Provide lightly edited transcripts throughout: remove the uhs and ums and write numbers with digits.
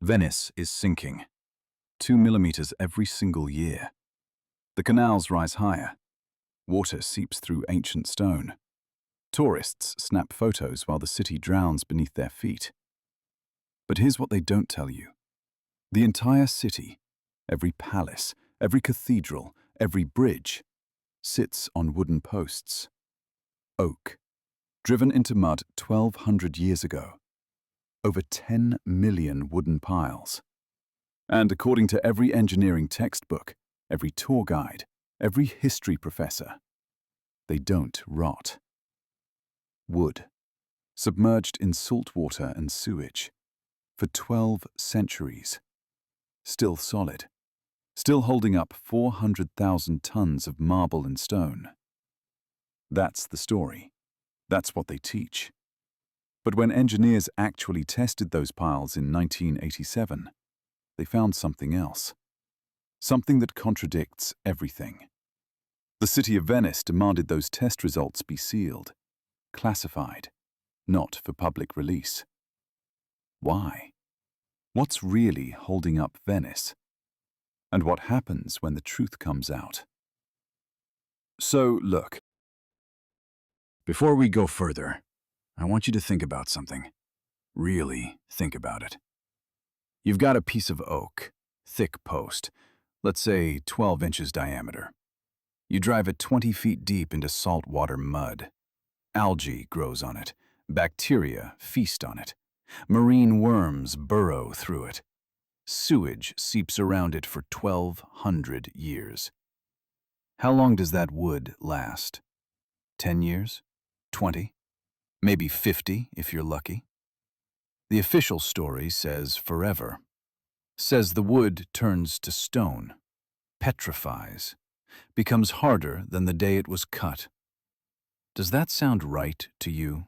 Venice is sinking. 2 millimeters every single year. The canals rise higher. Water seeps through ancient stone. Tourists snap photos while the city drowns beneath their feet. But here's what they don't tell you. The entire city, every palace, every cathedral, every bridge, sits on wooden posts. Oak, driven into mud 1,200 years ago. Over 10 million wooden piles. And according to every engineering textbook, every tour guide, every history professor, they don't rot. Wood, submerged in salt water and sewage, for 12 centuries, still solid, still holding up 400,000 tons of marble and stone. That's the story. That's what they teach. But when engineers actually tested those piles in 1987, they found something else. Something that contradicts everything. The city of Venice demanded those test results be sealed, classified, not for public release. Why? What's really holding up Venice? And what happens when the truth comes out? So, look. Before we go further, I want you to think about something. Really think about it. You've got a piece of oak, thick post, let's say 12 inches diameter. You drive it 20 feet deep into saltwater mud. Algae grows on it. Bacteria feast on it. Marine worms burrow through it. Sewage seeps around it for 1,200 years. How long does that wood last? 10 years? 20? Maybe 50 if you're lucky. The official story says forever. Says the wood turns to stone, petrifies, becomes harder than the day it was cut. Does that sound right to you?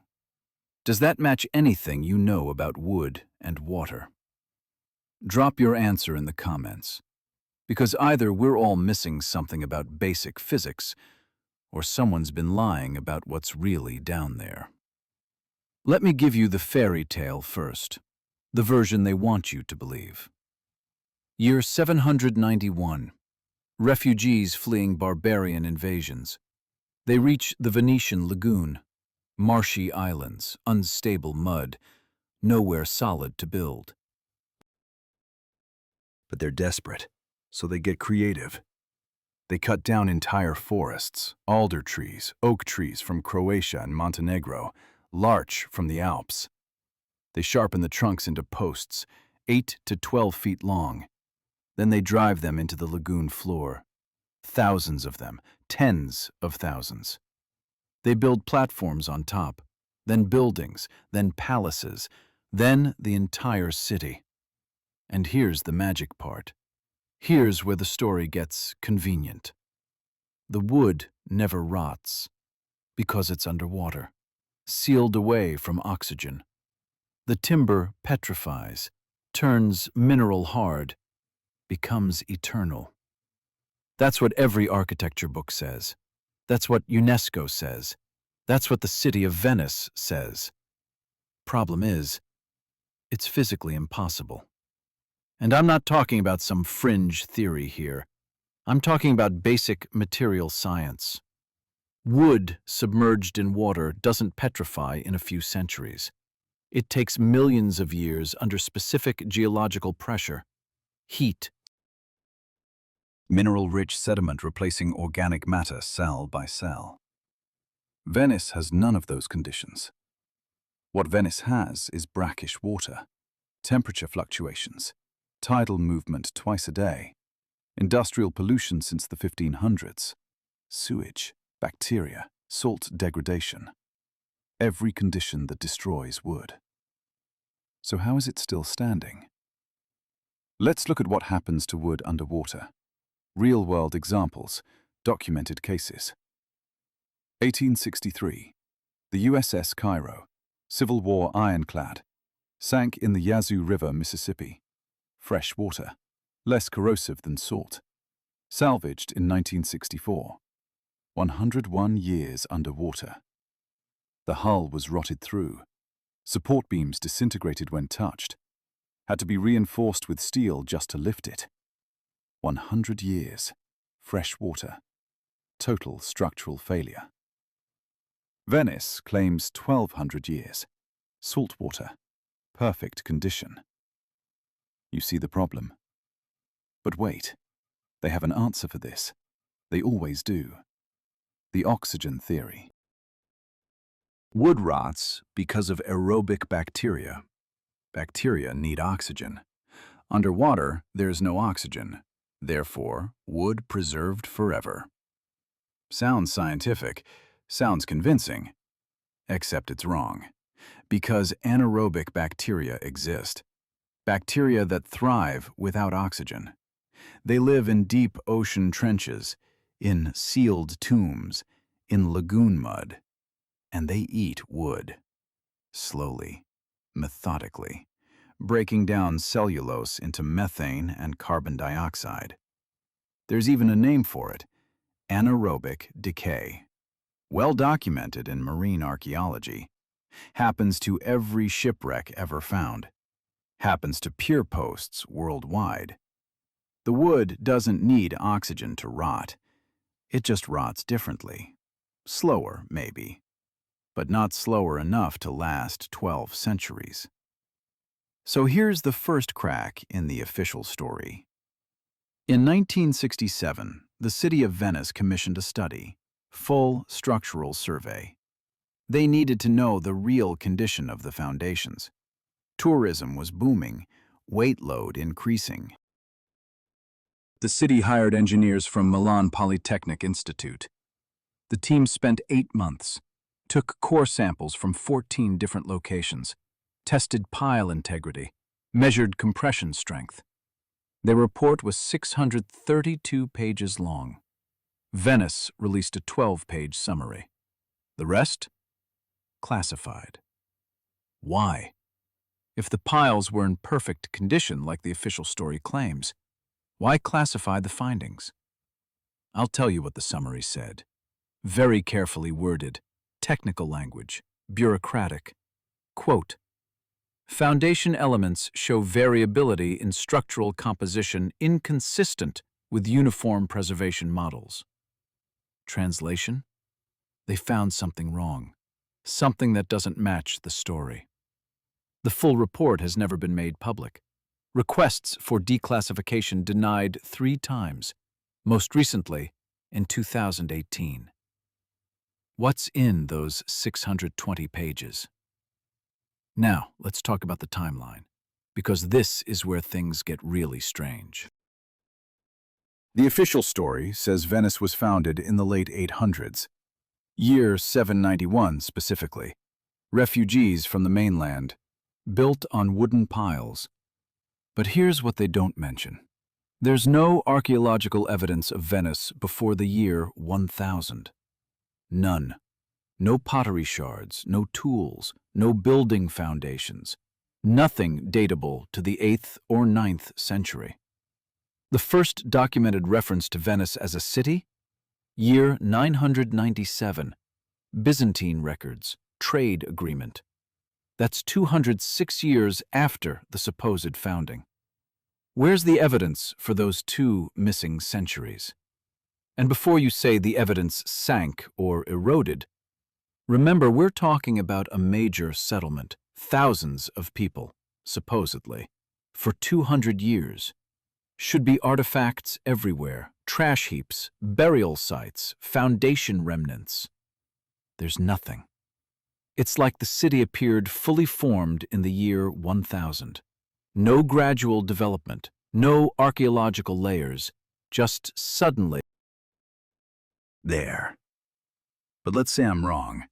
Does that match anything you know about wood and water? Drop your answer in the comments, because either we're all missing something about basic physics, or someone's been lying about what's really down there. Let me give you the fairy tale first, the version they want you to believe. Year 791. Refugees fleeing barbarian invasions. They reach the Venetian lagoon. Marshy islands, unstable mud, nowhere solid to build. But they're desperate, so they get creative. They cut down entire forests, alder trees, oak trees from Croatia and Montenegro, larch from the Alps. They sharpen the trunks into posts, 8 to 12 feet long. Then they drive them into the lagoon floor. Thousands of them, tens of thousands. They build platforms on top, then buildings, then palaces, then the entire city. And here's the magic part. Here's where the story gets convenient. The wood never rots, because it's underwater, sealed away from oxygen. The timber petrifies, turns mineral hard, becomes eternal. That's what every architecture book says. That's what UNESCO says. That's what the city of Venice says. Problem is, it's physically impossible. And I'm not talking about some fringe theory here. I'm talking about basic material science. Wood submerged in water doesn't petrify in a few centuries. It takes millions of years under specific geological pressure, heat, mineral-rich sediment replacing organic matter cell by cell. Venice has none of those conditions. What Venice has is brackish water, temperature fluctuations, tidal movement twice a day, industrial pollution since the 1500s, sewage, bacteria, salt degradation, every condition that destroys wood. So how is it still standing? Let's look at what happens to wood underwater. Real-world examples, documented cases. 1863. The USS Cairo, Civil War ironclad, sank in the Yazoo River, Mississippi. Fresh water, less corrosive than salt. Salvaged in 1964. 101 years underwater. The hull was rotted through. Support beams disintegrated when touched. had to be reinforced with steel just to lift it. 100 years, fresh water, total structural failure. Venice claims 1,200 years, salt water, perfect condition. You see the problem. But wait, they have an answer for this. They always do. The oxygen theory. Wood rots because of aerobic bacteria. Bacteria need oxygen. Underwater, there's no oxygen. Therefore, wood preserved forever. Sounds scientific, sounds convincing, except it's wrong. Because anaerobic bacteria exist. Bacteria that thrive without oxygen. They live in deep ocean trenches, in sealed tombs, in lagoon mud, and they eat wood. Slowly, methodically, breaking down cellulose into methane and carbon dioxide. There's even a name for it, anaerobic decay. Well documented in marine archaeology. Happens to every shipwreck ever found. Happens to pier posts worldwide. The wood doesn't need oxygen to rot. It just rots differently. Slower, maybe. But not slower enough to last 12 centuries. So here's the first crack in the official story. In 1967, the city of Venice commissioned a study, full structural survey. They needed to know the real condition of the foundations. Tourism was booming, weight load increasing. The city hired engineers from Milan Polytechnic Institute. The team spent 8 months, took core samples from 14 different locations, tested pile integrity, measured compression strength. Their report was 632 pages long. Venice released a 12-page summary. The rest? Classified. Why? If the piles were in perfect condition like the official story claims, why classify the findings? I'll tell you what the summary said. Very carefully worded, technical language, bureaucratic. Quote, foundation elements show variability in structural composition inconsistent with uniform preservation models. Translation? They found something wrong, something that doesn't match the story. The full report has never been made public. Requests for declassification denied 3 times, most recently in 2018. What's in those 620 pages? Now, let's talk about the timeline, because this is where things get really strange. The official story says Venice was founded in the late 800s, year 791 specifically. Refugees from the mainland, built on wooden piles. But here's what they don't mention. There's no archaeological evidence of Venice before the year 1000. None. No pottery shards, no tools, no building foundations. Nothing datable to the 8th or 9th century. The first documented reference to Venice as a city? Year 997. Byzantine records, trade agreement. That's 206 years after the supposed founding. Where's the evidence for those 2 missing centuries? And before you say the evidence sank or eroded, remember we're talking about a major settlement, thousands of people, supposedly, for 200 years. Should be artifacts everywhere, trash heaps, burial sites, foundation remnants. There's nothing. It's like the city appeared fully formed in the year 1000. No gradual development, no archaeological layers, just suddenly. There. But let's say I'm wrong.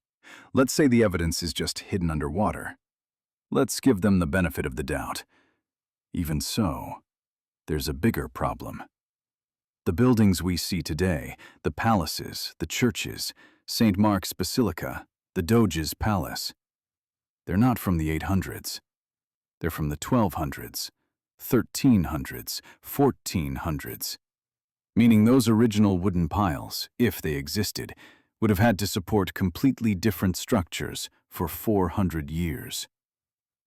Let's say the evidence is just hidden underwater. Let's give them the benefit of the doubt. Even so, there's a bigger problem. The buildings we see today, the palaces, the churches, St. Mark's Basilica, the Doge's Palace, they're not from the 800s. They're from the 1200s, 1300s, 1400s. Meaning those original wooden piles, if they existed, would have had to support completely different structures for 400 years.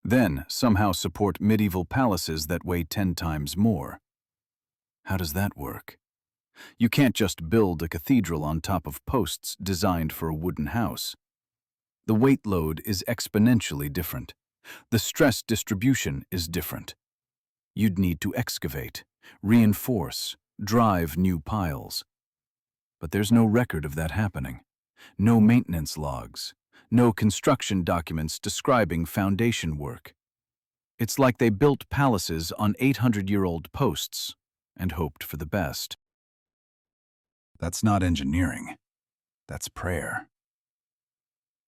then somehow support medieval palaces that weigh 10 times more. How does that work? You can't just build a cathedral on top of posts designed for a wooden house. The weight load is exponentially different. The stress distribution is different. You'd need to excavate, reinforce, drive new piles. But there's no record of that happening. No maintenance logs, no construction documents describing foundation work. It's like they built palaces on 800-year-old posts and hoped for the best. That's not engineering. That's prayer.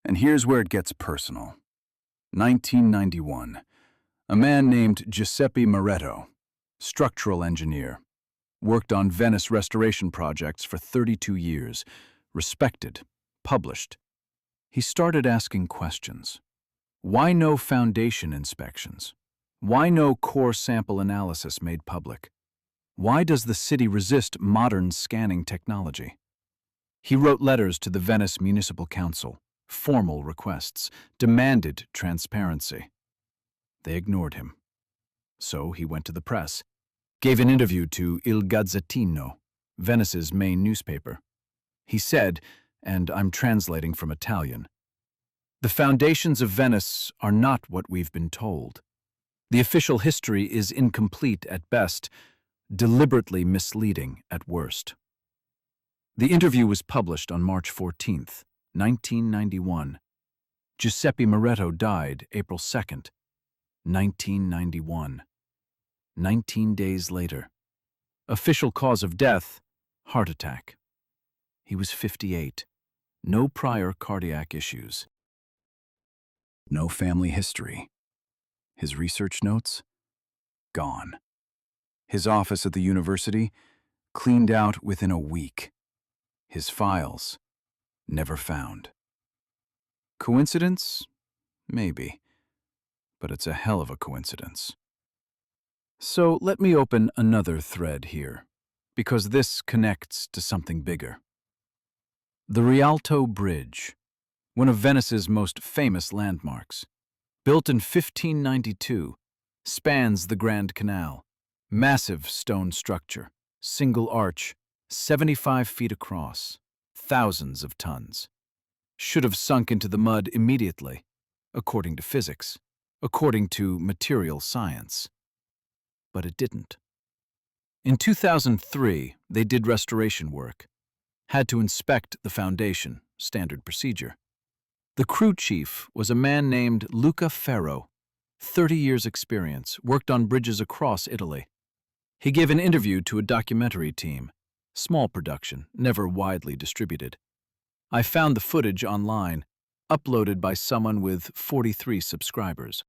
And here's where it gets personal. 1991. A man named Giuseppe Moretto, structural engineer, worked on Venice restoration projects for 32 years, respected, published. He started asking questions. Why no foundation inspections? Why no core sample analysis made public? Why does the city resist modern scanning technology? He wrote letters to the Venice Municipal Council, formal requests, demanded transparency. They ignored him. So he went to the press, gave an interview to Il Gazzettino, Venice's main newspaper. He said, and I'm translating from Italian, "The foundations of Venice are not what we've been told. The official history is incomplete at best, deliberately misleading at worst." The interview was published on March 14th, 1991. Giuseppe Moretto died April 2nd, 1991. 19 days later. Official cause of death, heart attack. He was 58. No prior cardiac issues. No family history. His research notes? Gone. His office at the university? Cleaned out within a week. His files? Never found. Coincidence? Maybe. But it's a hell of a coincidence. So let me open another thread here, because this connects to something bigger. The Rialto Bridge, one of Venice's most famous landmarks, built in 1592, spans the Grand Canal. Massive stone structure, single arch, 75 feet across, thousands of tons. Should have sunk into the mud immediately, according to physics, according to material science. But it didn't. In 2003, they did restoration work. Had to inspect the foundation, standard procedure. The crew chief was a man named Luca Ferro, 30 years experience, worked on bridges across Italy. He gave an interview to a documentary team, small production, never widely distributed. I found the footage online, uploaded by someone with 43 subscribers.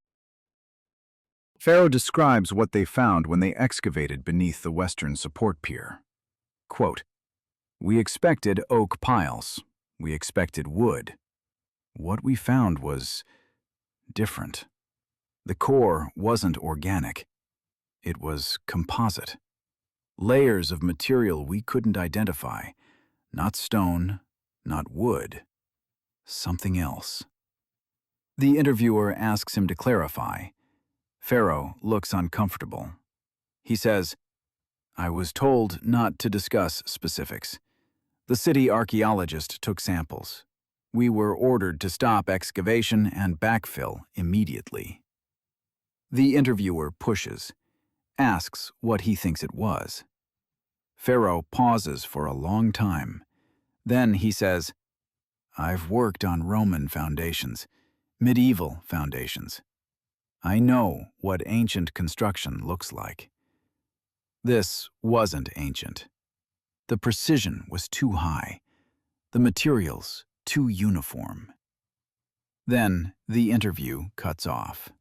Ferro describes what they found when they excavated beneath the western support pier. Quote, "We expected oak piles. We expected wood. What we found was different. The core wasn't organic. It was composite. Layers of material we couldn't identify. Not stone, not wood. Something else." The interviewer asks him to clarify. Ferro looks uncomfortable. He says, "I was told not to discuss specifics. The city archaeologist took samples. We were ordered to stop excavation and backfill immediately." The interviewer pushes, asks what he thinks it was. Ferro pauses for a long time. Then he says, "I've worked on Roman foundations, medieval foundations. I know what ancient construction looks like. This wasn't ancient. The precision was too high, the materials too uniform." Then the interview cuts off.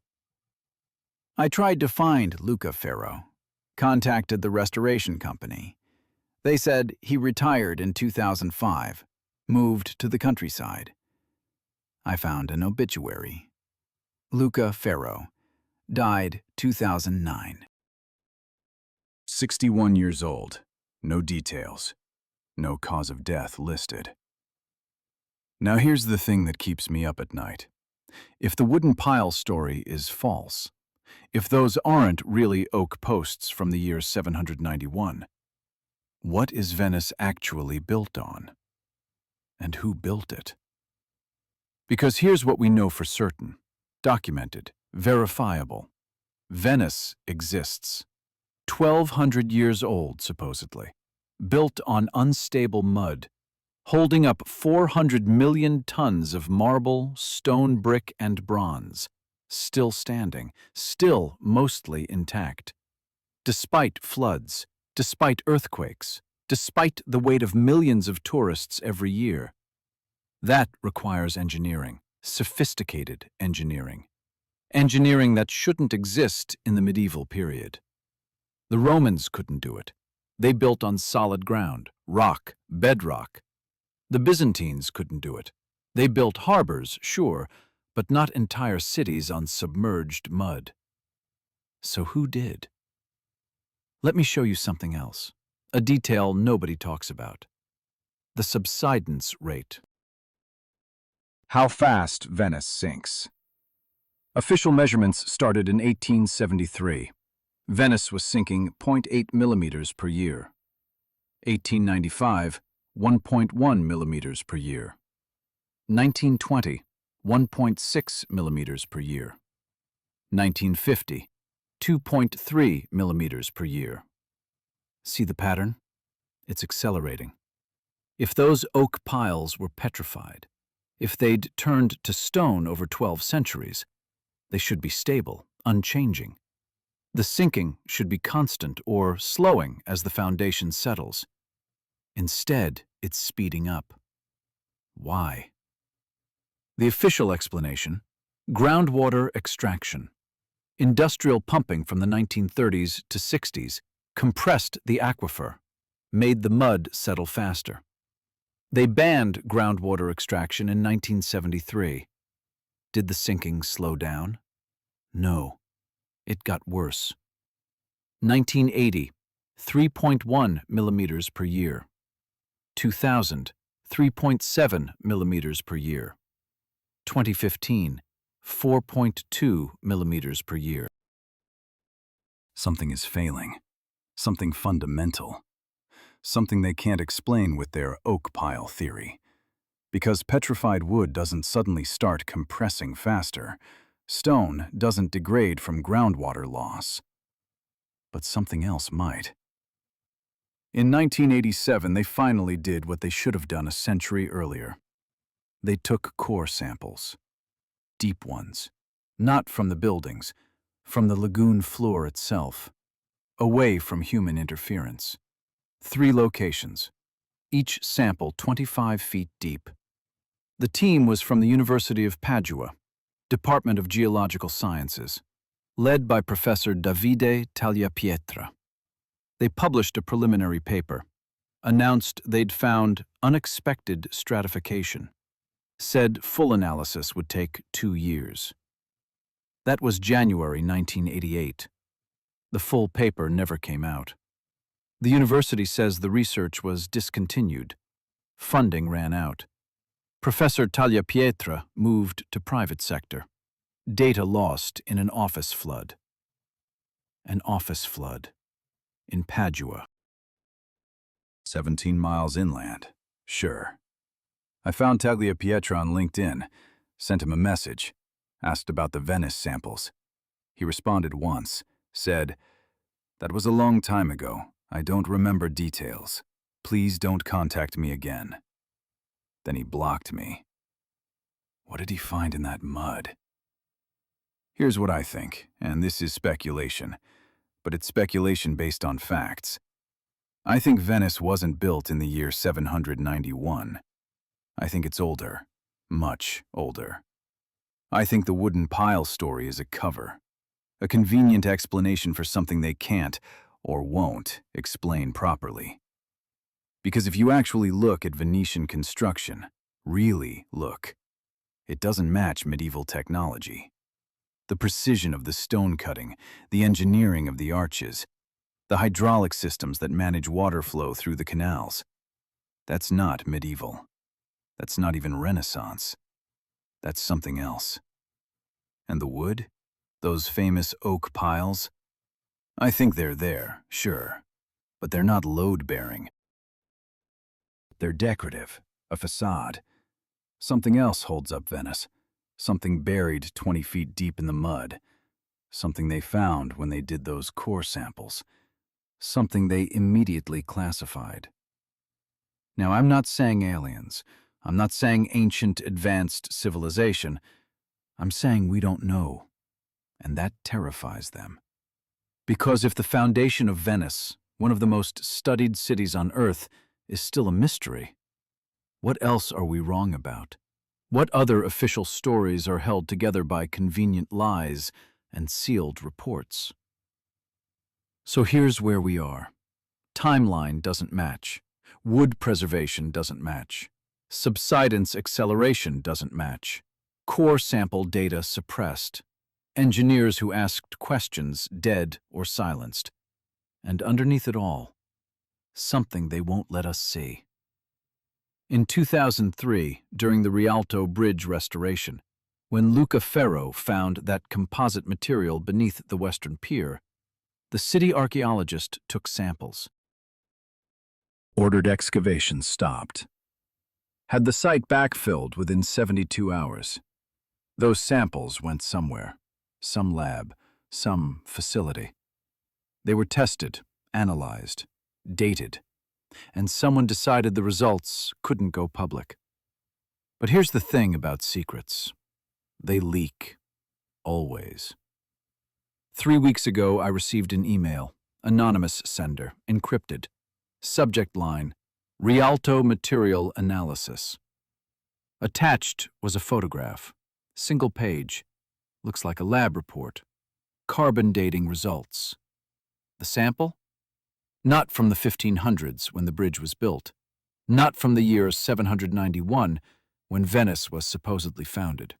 I tried to find Luca Ferro, contacted the restoration company. They said he retired in 2005, moved to the countryside. I found an obituary. Luca Ferro, died 2009. 61 years old, no details, no cause of death listed. Now here's the thing that keeps me up at night. If the wooden pile story is false, if those aren't really oak posts from the year 791, what is Venice actually built on? And who built it? Because here's what we know for certain, documented, verifiable. Venice exists. 1,200 years old, supposedly, built on unstable mud, holding up 400 million tons of marble, stone, brick, and bronze, still standing, still mostly intact. Despite floods, despite earthquakes, despite the weight of millions of tourists every year. That requires engineering, sophisticated engineering. Engineering that shouldn't exist in the medieval period. The Romans couldn't do it. They built on solid ground, rock, bedrock. The Byzantines couldn't do it. They built harbors, sure, but not entire cities on submerged mud. So who did? Let me show you something else, a detail nobody talks about. The subsidence rate. How fast Venice sinks. Official measurements started in 1873. Venice was sinking 0.8 millimeters per year. 1895, 1.1 millimeters per year. 1920, 1.6 millimeters per year. 1950, 2.3 millimeters per year. See the pattern? It's accelerating. If those oak piles were petrified, if they'd turned to stone over 12 centuries, they should be stable, unchanging. The sinking should be constant or slowing as the foundation settles. Instead, it's speeding up. Why? The official explanation: groundwater extraction. Industrial pumping from the 1930s to 60s compressed the aquifer, made the mud settle faster. They banned groundwater extraction in 1973. Did the sinking slow down? No. It got worse. 1980, 3.1 millimeters per year. 2000, 3.7 millimeters per year. 2015, 4.2 millimeters per year. Something is failing. Something fundamental. Something they can't explain with their oak pile theory. Because petrified wood doesn't suddenly start compressing faster. Stone doesn't degrade from groundwater loss. But something else might. In 1987, they finally did what they should have done a century earlier. They took core samples. Deep ones. Not from the buildings, from the lagoon floor itself. Away from human interference. 3 locations. Each sample 25 feet deep. The team was from the University of Padua, Department of Geological Sciences, led by Professor Davide Tagliapietra. They published a preliminary paper, announced they'd found unexpected stratification, said full analysis would take 2 years. That was January 1988. The full paper never came out. The university says the research was discontinued. Funding ran out. Professor Tagliapietra moved to private sector. Data lost in an office flood. An office flood. In Padua. 17 miles inland. Sure. I found Tagliapietra on LinkedIn, sent him a message, asked about the Venice samples. He responded once, said, "That was a long time ago. I don't remember details. Please don't contact me again." Then he blocked me. What did he find in that mud? Here's what I think, and this is speculation, but it's speculation based on facts. I think Venice wasn't built in the year 791. I think it's older, much older. I think the wooden pile story is a cover, a convenient explanation for something they can't, or won't, explain properly. Because if you actually look at Venetian construction, really look, it doesn't match medieval technology. The precision of the stone cutting, the engineering of the arches, the hydraulic systems that manage water flow through the canals. That's not medieval. That's not even Renaissance. That's something else. And the wood? Those famous oak piles? I think they're there, sure, but they're not load-bearing. They're decorative, a facade. Something else holds up Venice, something buried 20 feet deep in the mud, something they found when they did those core samples, something they immediately classified. Now, I'm not saying aliens. I'm not saying ancient advanced civilization. I'm saying we don't know, and that terrifies them. Because if the foundation of Venice, one of the most studied cities on Earth, is still a mystery, what else are we wrong about? What other official stories are held together by convenient lies and sealed reports? So here's where we are. Timeline doesn't match. Wood preservation doesn't match. Subsidence acceleration doesn't match. Core sample data suppressed. Engineers who asked questions dead or silenced. And underneath it all, something they won't let us see. In 2003, during the Rialto Bridge restoration, when Luca Ferro found that composite material beneath the western pier, the city archaeologist took samples. Ordered excavations stopped. Had the site backfilled within 72 hours. Those samples went somewhere, some lab, some facility. They were tested, analyzed, dated, and someone decided the results couldn't go public. But here's the thing about secrets. They leak. Always. 3 weeks ago, I received an email, anonymous sender, encrypted. Subject line, Rialto Material Analysis. Attached was a photograph, single page, looks like a lab report, carbon dating results. The sample? Not from the 1500s when the bridge was built, not from the year 791 when Venice was supposedly founded.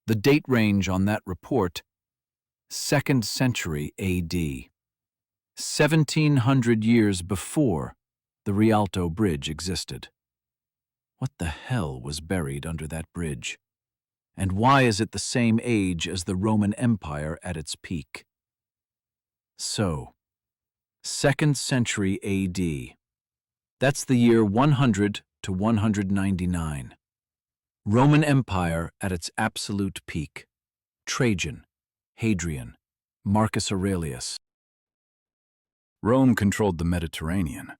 The date range on that report, 2nd century AD, 1700 years before the Rialto Bridge existed. What the hell was buried under that bridge? And why is it the same age as the Roman Empire at its peak? So, 2nd century AD. That's the year 100 to 199. Roman Empire at its absolute peak. Trajan, Hadrian, Marcus Aurelius. Rome controlled the Mediterranean,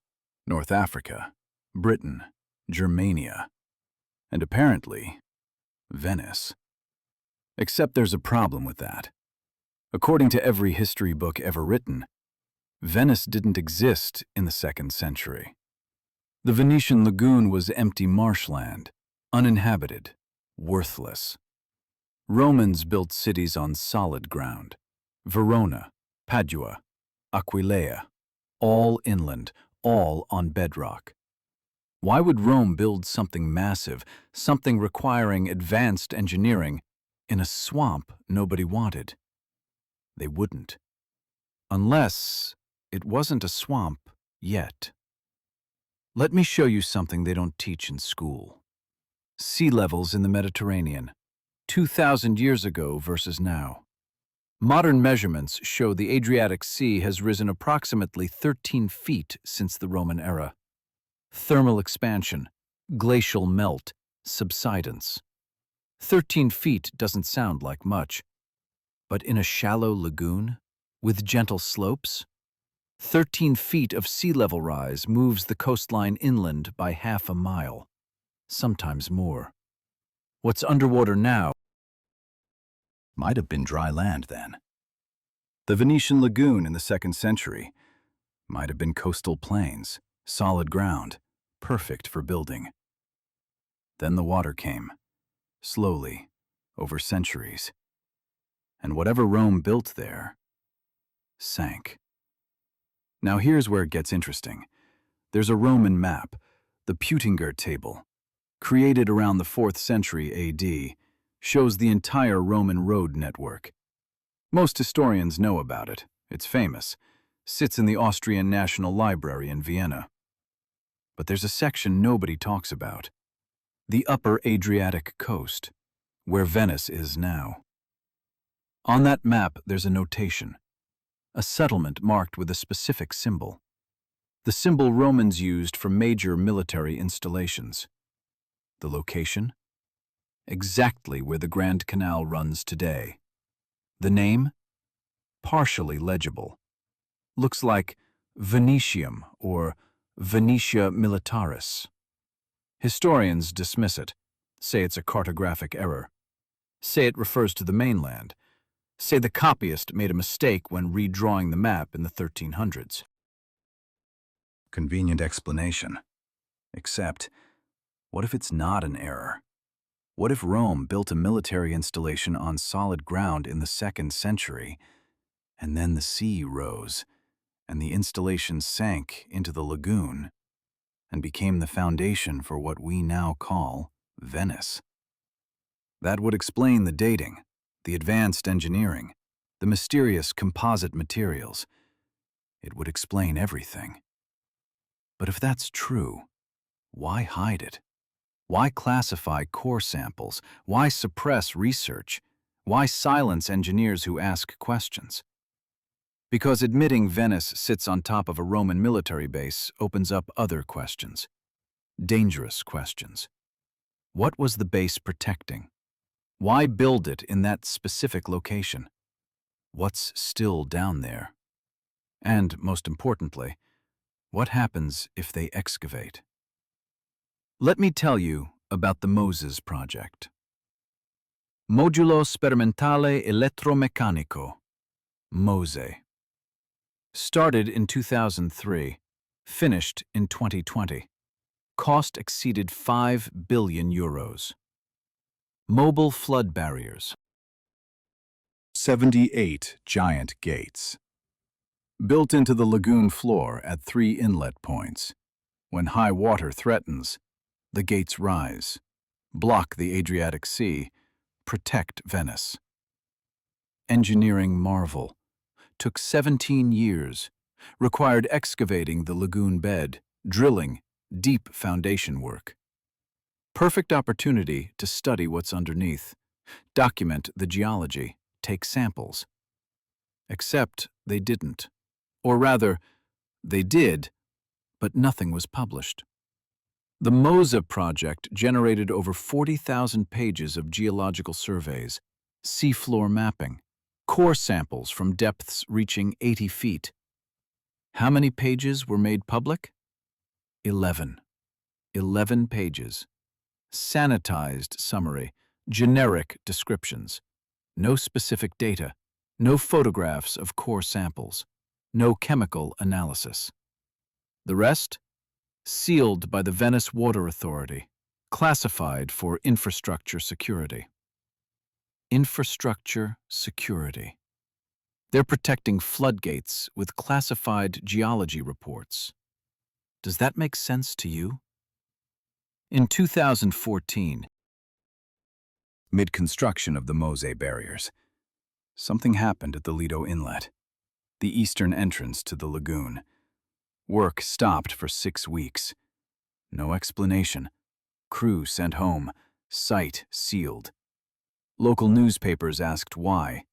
North Africa, Britain, Germania, and apparently, Venice. Except there's a problem with that. According to every history book ever written, Venice didn't exist in the 2nd century. The Venetian lagoon was empty marshland, uninhabited, worthless. Romans built cities on solid ground. Verona, Padua, Aquileia, all inland, all on bedrock. Why would Rome build something massive, something requiring advanced engineering, in a swamp nobody wanted? They wouldn't. Unless it wasn't a swamp yet. Let me show you something they don't teach in school. Sea levels in the Mediterranean, 2,000 years ago versus now. Modern measurements show the Adriatic Sea has risen approximately 13 feet since the Roman era. Thermal expansion, glacial melt, subsidence. 13 feet doesn't sound like much, but in a shallow lagoon, with gentle slopes, 13 feet of sea level rise moves the coastline inland by half a mile, sometimes more. What's underwater now might have been dry land then. The Venetian lagoon in the 2nd century might have been coastal plains, solid ground, perfect for building. Then the water came, slowly, over centuries. And whatever Rome built there sank. Now here's where it gets interesting. There's a Roman map, the Peutinger table, created around the 4th century AD, shows the entire Roman road network. Most historians know about it. It's famous. Sits in the Austrian National Library in Vienna. But there's a section nobody talks about. The upper Adriatic coast, where Venice is now. On that map, there's a notation, a settlement marked with a specific symbol. The symbol Romans used for major military installations. The location? Exactly where the Grand Canal runs today. The name? Partially legible. Looks like Venetium or Venetia Militaris. Historians dismiss it, say it's a cartographic error, say it refers to the mainland, say the copyist made a mistake when redrawing the map in the 1300s. Convenient explanation. Except, what if it's not an error? What if Rome built a military installation on solid ground in the 2nd century, and then the sea rose, and the installation sank into the lagoon, and became the foundation for what we now call Venice? That would explain the dating, the advanced engineering, the mysterious composite materials. It would explain everything. But if that's true, why hide it? Why classify core samples? Why suppress research? Why silence engineers who ask questions? Because admitting Venice sits on top of a Roman military base opens up other questions. Dangerous questions. What was the base protecting? Why build it in that specific location? What's still down there? And, most importantly, what happens if they excavate? Let me tell you about the Moses Project. Modulo Sperimentale Elettromeccanico, MOSE. Started in 2003, finished in 2020. Cost exceeded €5 billion. Mobile flood barriers. 78 giant gates. Built into the lagoon floor at 3 inlet points. When high water threatens, the gates rise, block the Adriatic Sea, protect Venice. Engineering marvel. Took 17 years, required excavating the lagoon bed, drilling, deep foundation work. Perfect opportunity to study what's underneath, document the geology, take samples. Except they didn't. Or rather, they did, but nothing was published. The MOSE project generated over 40,000 pages of geological surveys, seafloor mapping, core samples from depths reaching 80 feet. How many pages were made public? 11. 11 pages. Sanitized summary, generic descriptions. No specific data, no photographs of core samples, no chemical analysis. The rest? Sealed by the Venice Water Authority, classified for infrastructure security. Infrastructure security. They're protecting floodgates with classified geology reports. Does that make sense to you? In 2014, mid-construction of the Mose barriers, something happened at the Lido Inlet, the eastern entrance to the lagoon. Work stopped for 6 weeks. No explanation. Crew sent home. Site sealed. Local newspapers asked why.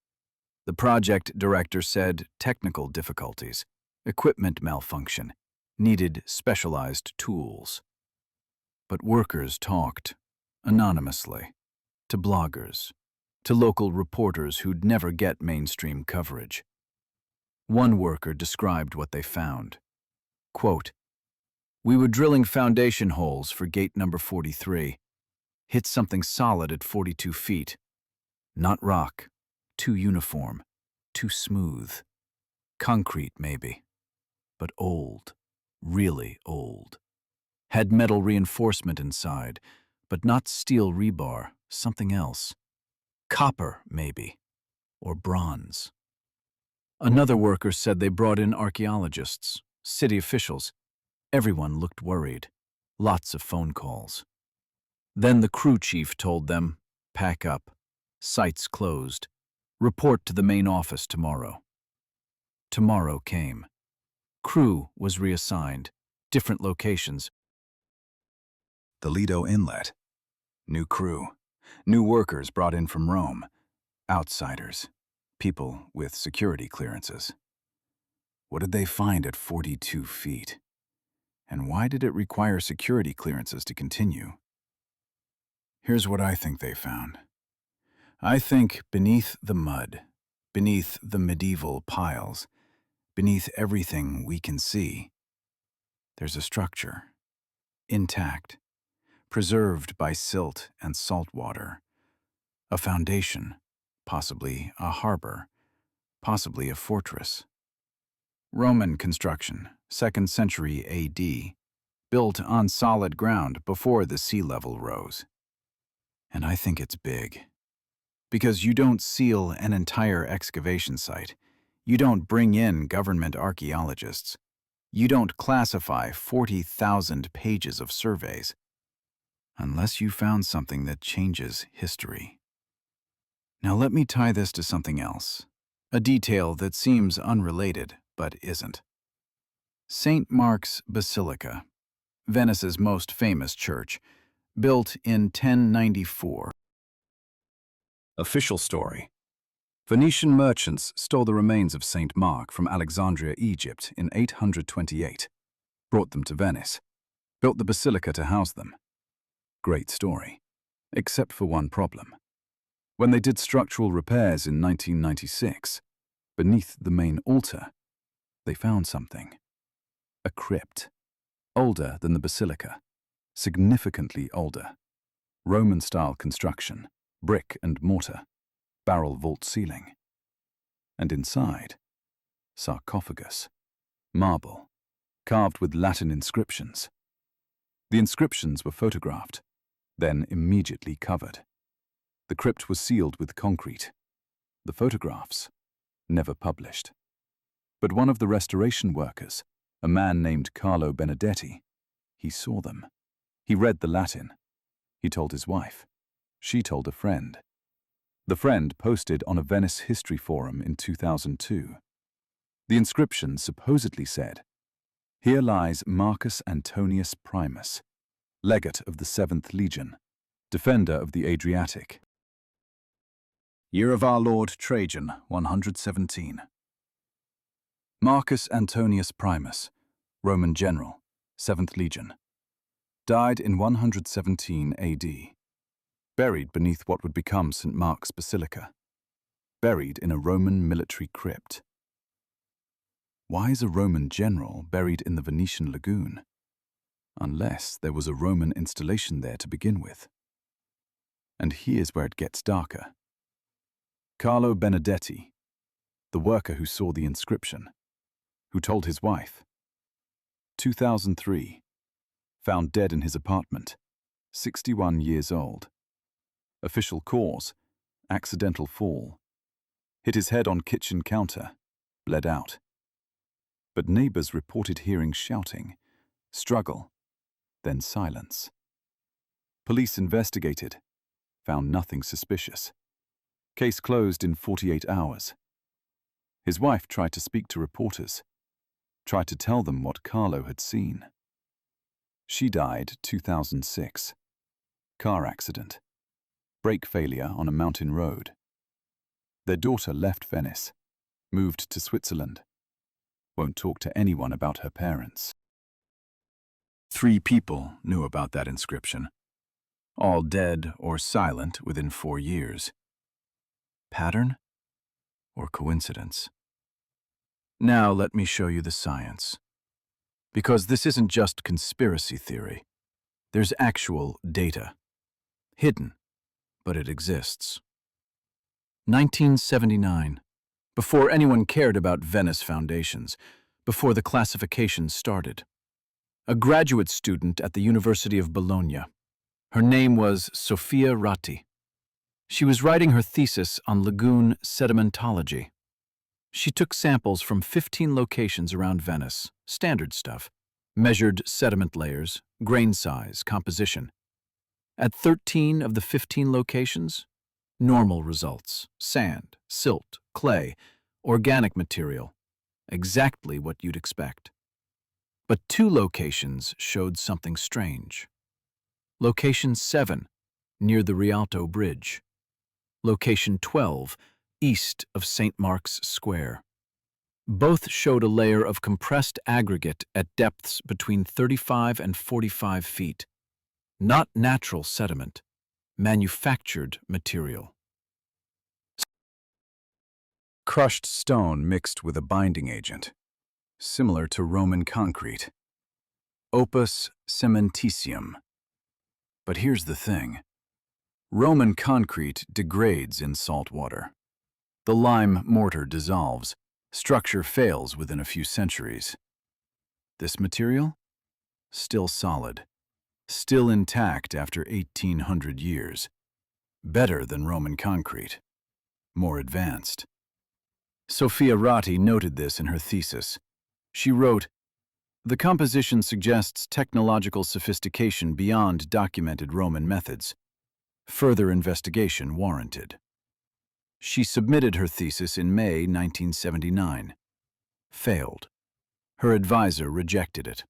The project director said technical difficulties, equipment malfunction, needed specialized tools. But workers talked, anonymously, to bloggers, to local reporters who'd never get mainstream coverage. One worker described what they found. Quote, "We were drilling foundation holes for gate number 43. Hit something solid at 42 feet. Not rock, too uniform, too smooth. Concrete, maybe. But old, really old. Had metal reinforcement inside, but not steel rebar, something else. Copper, maybe, or bronze." Another worker said they brought in archaeologists, city officials. Everyone looked worried. Lots of phone calls. Then the crew chief told them, "Pack up. Site's closed. Report to the main office tomorrow." Tomorrow came. Crew was reassigned. Different locations. The Lido Inlet. New crew. New workers brought in from Rome. Outsiders. people with security clearances. What did they find at 42 feet? And why did it require security clearances to continue? Here's what I think they found. I think beneath the mud, beneath the medieval piles, beneath everything we can see, there's a structure, intact, preserved by silt and salt water, a foundation, possibly a harbor, possibly a fortress. Roman construction, 2nd century AD, built on solid ground before the sea level rose. And I think it's big. Because you don't seal an entire excavation site. You don't bring in government archaeologists. You don't classify 40,000 pages of surveys. Unless you found something that changes history. Now let me tie this to something else. A detail that seems unrelated, but isn't. St. Mark's Basilica, Venice's most famous church, built in 1094. Official story. Venetian merchants stole the remains of St. Mark from Alexandria, Egypt in 828, brought them to Venice, built the basilica to house them. Great story, except for one problem. When they did structural repairs in 1996, beneath the main altar, they found something. A crypt, older than the basilica, significantly older. Roman-style construction, brick and mortar, barrel vault ceiling. And inside, sarcophagus, marble, carved with Latin inscriptions. The inscriptions were photographed, then immediately covered. The crypt was sealed with concrete. The photographs, never published. But one of the restoration workers, a man named Carlo Benedetti, he saw them. He read the Latin. He told his wife. She told a friend. The friend posted on a Venice history forum in 2002. The inscription supposedly said, "Here lies Marcus Antonius Primus, legate of the 7th Legion, defender of the Adriatic. Year of our Lord Trajan, 117. Marcus Antonius Primus, Roman general, 7th Legion. Died in 117 AD. Buried beneath what would become St. Mark's Basilica. Buried in a Roman military crypt. Why is a Roman general buried in the Venetian lagoon? Unless there was a Roman installation there to begin with. And here's where it gets darker. Carlo Benedetti, the worker who saw the inscription, who told his wife. 2003, found dead in his apartment, 61 years old. Official cause, accidental fall. Hit his head on kitchen counter, bled out. But neighbors reported hearing shouting, struggle, then silence. Police investigated, found nothing suspicious. Case closed in 48 hours. His wife tried to speak to reporters, tried to tell them what Carlo had seen. She died 2006. Car accident. Brake failure on a mountain road. Their daughter left Venice, moved to Switzerland. Won't talk to anyone about her parents. 3 people knew about that inscription. All dead or silent within 4 years. Pattern or coincidence? Now let me show you the science. Because this isn't just conspiracy theory. There's actual data. Hidden, but it exists. 1979. Before anyone cared about Venice foundations, before the classification started. A graduate student at the University of Bologna. Her name was Sofia Ratti. She was writing her thesis on lagoon sedimentology. She took samples from 15 locations around Venice, standard stuff, measured sediment layers, grain size, composition. At 13 of the 15 locations, normal results, sand, silt, clay, organic material, exactly what you'd expect. But 2 locations showed something strange. Location 7, near the Rialto Bridge. Location 12, east of St. Mark's Square. Both showed a layer of compressed aggregate at depths between 35 and 45 feet. Not natural sediment, manufactured material. Crushed stone mixed with a binding agent, similar to Roman concrete. Opus cementitium. But here's the thing. Roman concrete degrades in salt water. The lime mortar dissolves. Structure fails within a few centuries. This material? Still solid. Still intact after 1,800 years. Better than Roman concrete. More advanced. Sophia Ratti noted this in her thesis. She wrote, "The composition suggests technological sophistication beyond documented Roman methods. Further investigation warranted." She submitted her thesis in May 1979. Failed. Her advisor rejected it.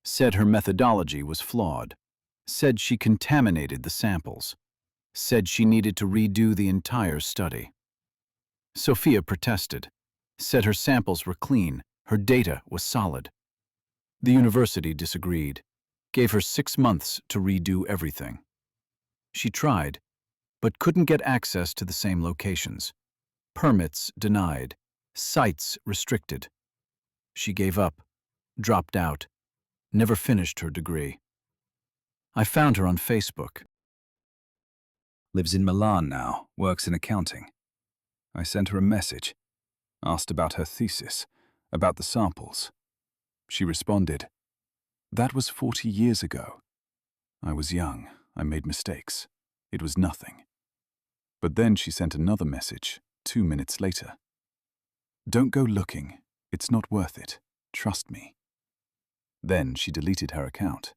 Said her methodology was flawed. Said she contaminated the samples. Said she needed to redo the entire study. Sophia protested. Said her samples were clean. Her data was solid. The university disagreed. Gave her 6 months to redo everything. She tried, but couldn't get access to the same locations. Permits denied. Sites restricted. She gave up, dropped out, never finished her degree. I found her on Facebook. Lives in Milan now, works in accounting. I sent her a message, asked about her thesis, about the samples. She responded, "That was 40 years ago. I was young, I made mistakes. It was nothing." But then she sent another message 2 minutes later. "Don't go looking. It's not worth it. Trust me." Then she deleted her account.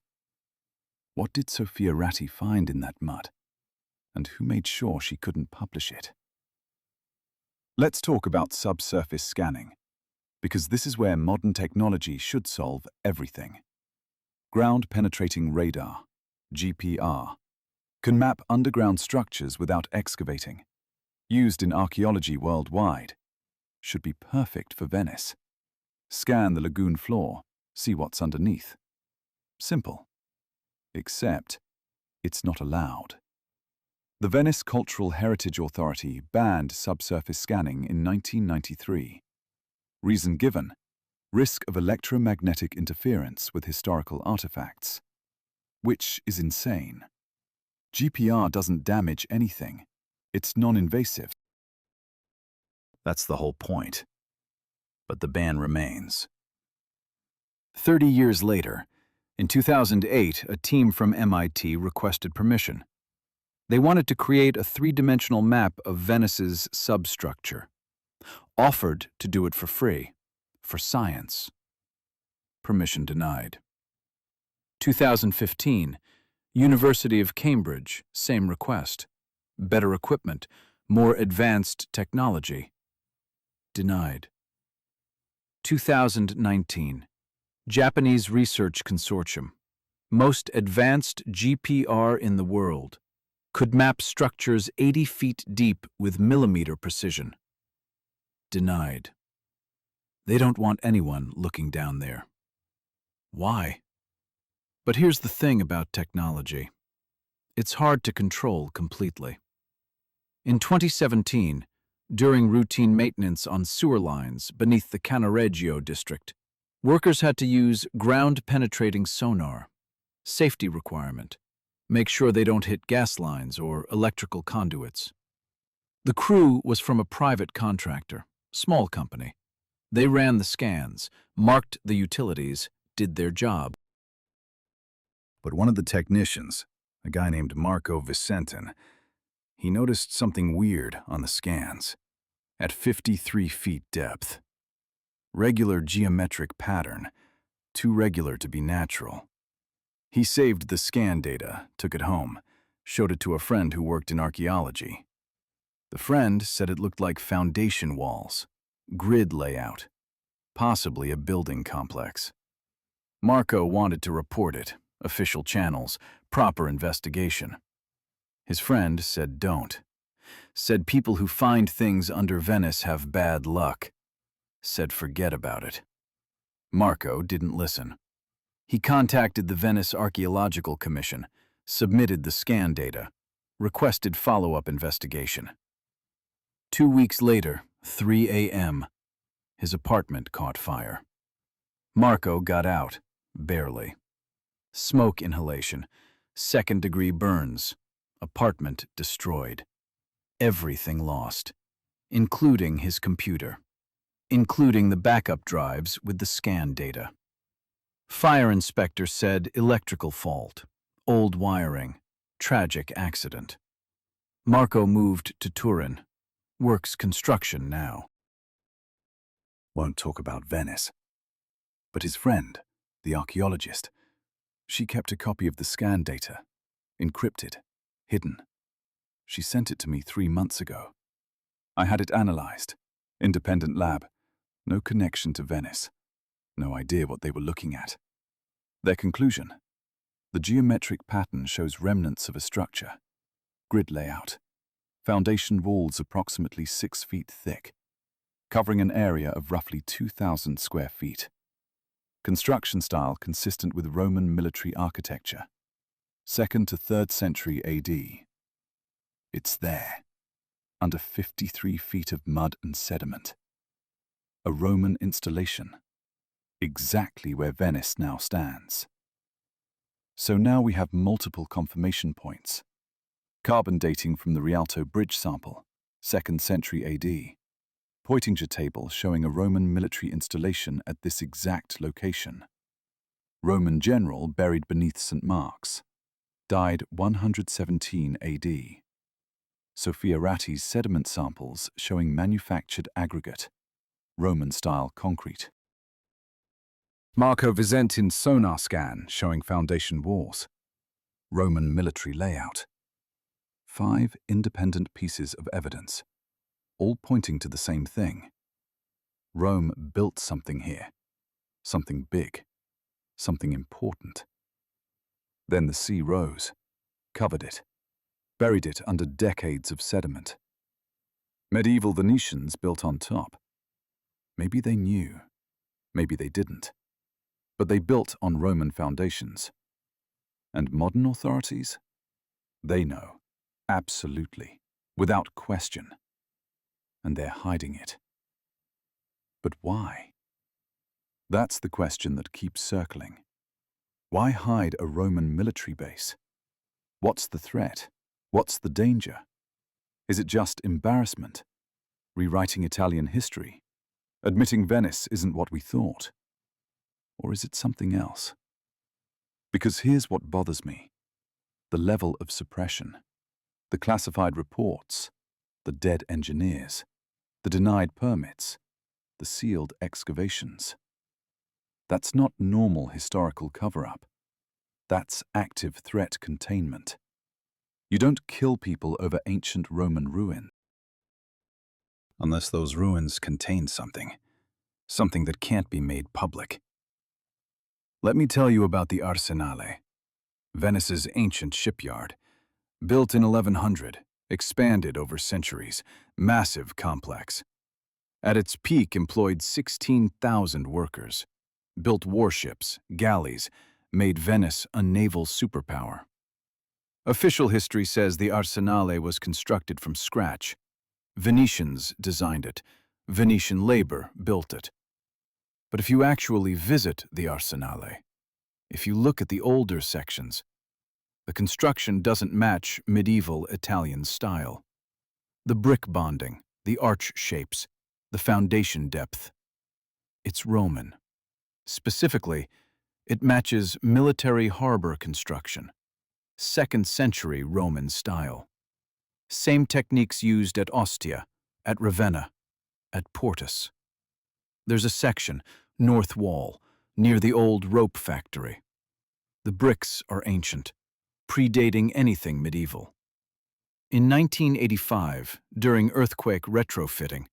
What did Sophia Ratti find in that mud? And who made sure she couldn't publish it? Let's talk about subsurface scanning, because this is where modern technology should solve everything. Ground-penetrating radar, GPR, can map underground structures without excavating. Used in archaeology worldwide. Should be perfect for Venice. Scan the lagoon floor, see what's underneath. Simple. Except, it's not allowed. The Venice Cultural Heritage Authority banned subsurface scanning in 1993. Reason given: risk of electromagnetic interference with historical artifacts. Which is insane. GPR doesn't damage anything. It's non-invasive. That's the whole point. But the ban remains. 30 years later, in 2008, a team from MIT requested permission. They wanted to create a 3-dimensional map of Venice's substructure. Offered to do it for free, for science. Permission denied. 2015, University of Cambridge, same request. Better equipment, more advanced technology. Denied. 2019, Japanese Research Consortium, most advanced GPR in the world, could map structures 80 feet deep with millimeter precision. Denied. They don't want anyone looking down there. Why? But here's the thing about technology. It's hard to control completely. In 2017, during routine maintenance on sewer lines beneath the Cannaregio district, workers had to use ground-penetrating sonar. Safety requirement. Make sure they don't hit gas lines or electrical conduits. The crew was from a private contractor, small company. They ran the scans, marked the utilities, did their job. But one of the technicians, a guy named Marco Vicentin, he noticed something weird on the scans. At 53 feet depth. Regular geometric pattern, too regular to be natural. He saved the scan data, took it home, showed it to a friend who worked in archaeology. The friend said it looked like foundation walls, grid layout, possibly a building complex. Marco wanted to report it, official channels, proper investigation. His friend said don't. Said people who find things under Venice have bad luck. Said forget about it. Marco didn't listen. He contacted the Venice Archaeological Commission, submitted the scan data, requested follow-up investigation. 2 weeks later, 3 a.m., his apartment caught fire. Marco got out, barely. Smoke inhalation, second-degree burns, apartment destroyed. Everything lost, including his computer, including the backup drives with the scan data. Fire inspector said electrical fault, old wiring, tragic accident. Marco moved to Turin, works construction now. Won't talk about Venice. But his friend, the archaeologist, she kept a copy of the scan data, encrypted, hidden. She sent it to me 3 months ago. I had it analyzed, independent lab, no connection to Venice, no idea what they were looking at. Their conclusion: the geometric pattern shows remnants of a structure, grid layout, foundation walls approximately 6 feet thick, covering an area of roughly 2,000 square feet. Construction style consistent with Roman military architecture, 2nd to 3rd century AD. It's there, under 53 feet of mud and sediment. A Roman installation, exactly where Venice now stands. So now we have multiple confirmation points. Carbon dating from the Rialto Bridge sample, 2nd century AD. Poitinger table showing a Roman military installation at this exact location. Roman general buried beneath St. Mark's. Died 117 AD. Sophia Ratti's sediment samples showing manufactured aggregate, Roman-style concrete. Marco Visentin's sonar scan showing foundation walls, Roman military layout. 5 independent pieces of evidence, all pointing to the same thing. Rome built something here, something big, something important. Then the sea rose, covered it, buried it under decades of sediment. Medieval Venetians built on top. Maybe they knew, maybe they didn't, but they built on Roman foundations. And modern authorities? They know, absolutely, without question. And they're hiding it. But why? That's the question that keeps circling. Why hide a Roman military base? What's the threat? What's the danger? Is it just embarrassment? Rewriting Italian history? Admitting Venice isn't what we thought? Or is it something else? Because here's what bothers me. The level of suppression. The classified reports. The dead engineers. The denied permits. The sealed excavations. That's not normal historical cover-up. That's active threat containment. You don't kill people over ancient Roman ruins unless those ruins contain something that can't be made public. Let me tell you about the Arsenale, Venice's ancient shipyard, built in 1100, expanded over centuries, massive complex. At its peak employed 16,000 workers, built warships, galleys, made Venice a naval superpower. Official history says the Arsenale was constructed from scratch. Venetians designed it. Venetian labor built it. But if you actually visit the Arsenale, if you look at the older sections, the construction doesn't match medieval Italian style. The brick bonding, the arch shapes, the foundation depth. It's Roman. Specifically, it matches military harbor construction, 2nd century Roman style. Same techniques used at Ostia, at Ravenna, at Portus. There's a section, north wall, near the old rope factory. The bricks are ancient, predating anything medieval. In 1985, during earthquake retrofitting,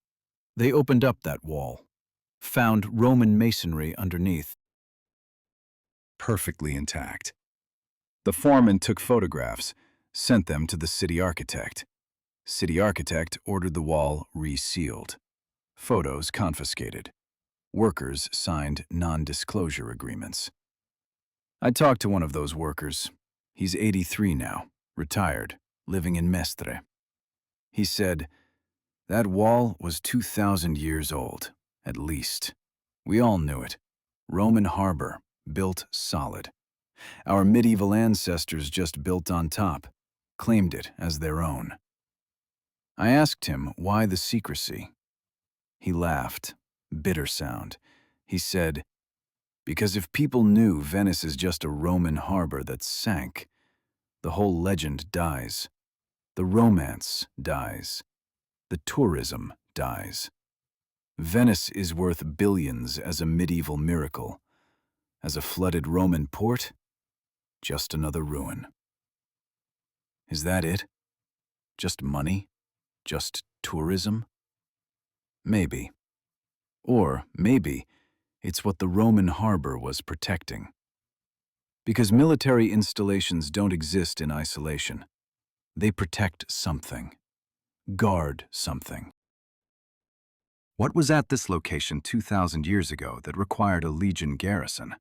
they opened up that wall, found Roman masonry underneath. Perfectly intact. The foreman took photographs, sent them to the city architect. City architect ordered the wall resealed. Photos confiscated. Workers signed non-disclosure agreements. I talked to one of those workers. He's 83 now, retired, living in Mestre. He said, "That wall was 2,000 years old, at least. We all knew it. Roman harbor, built solid. Our medieval ancestors just built on top, claimed it as their own." I asked him why the secrecy. He laughed, bitter sound. He said, "Because if people knew Venice is just a Roman harbor that sank, the whole legend dies. The romance dies. The tourism dies. Venice is worth billions as a medieval miracle. As a flooded Roman port, just another ruin." Is that it? Just money? Just tourism? Maybe. Or maybe it's what the Roman harbor was protecting. Because military installations don't exist in isolation. They protect something. Guard something. What was at this location 2,000 years ago that required a legion garrison?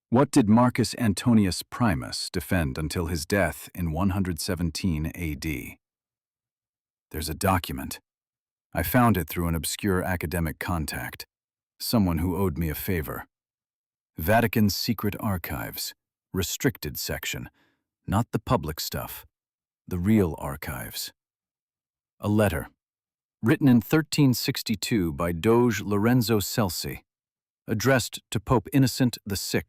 What did Marcus Antonius Primus defend until his death in 117 AD? There's a document. I found it through an obscure academic contact, someone who owed me a favor. Vatican's secret archives, restricted section, not the public stuff, the real archives. A letter, written in 1362 by Doge Lorenzo Celsi, addressed to Pope Innocent VI.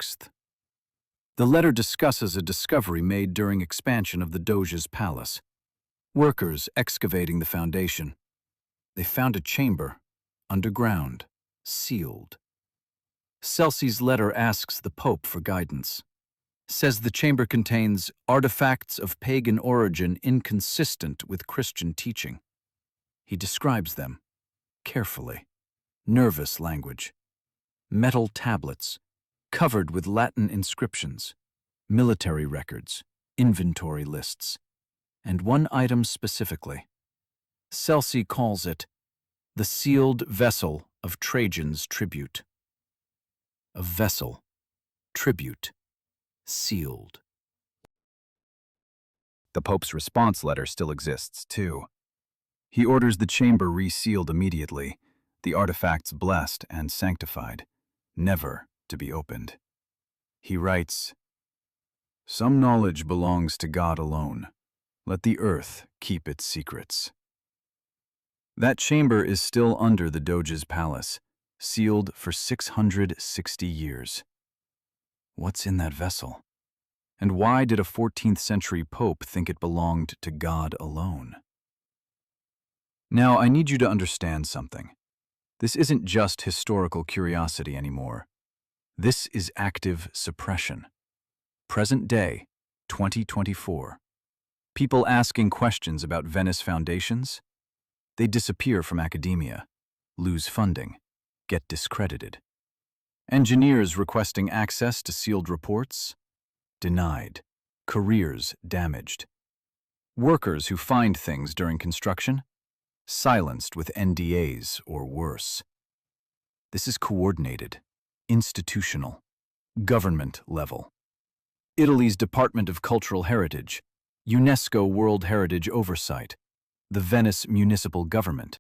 The letter discusses a discovery made during expansion of the Doge's palace. Workers excavating the foundation. They found a chamber, underground, sealed. Celsi's letter asks the Pope for guidance. Says the chamber contains artifacts of pagan origin inconsistent with Christian teaching. He describes them, carefully, nervous language. Metal tablets, covered with Latin inscriptions, military records, inventory lists, and one item specifically. Celsi calls it the sealed vessel of Trajan's tribute. A vessel, tribute, sealed. The Pope's response letter still exists, too. He orders the chamber resealed immediately, the artifacts blessed and sanctified, never to be opened. He writes, "Some knowledge belongs to God alone. Let the earth keep its secrets." That chamber is still under the Doge's palace, sealed for 660 years. What's in that vessel? And why did a 14th century pope think it belonged to God alone? Now, I need you to understand something. This isn't just historical curiosity anymore. This is active suppression. Present day, 2024. People asking questions about Venice foundations? They disappear from academia, lose funding, get discredited. Engineers requesting access to sealed reports? Denied. Careers damaged. Workers who find things during construction? Silenced with NDAs or worse. This is coordinated, institutional, government level. Italy's Department of Cultural Heritage, UNESCO World Heritage Oversight, the Venice Municipal Government.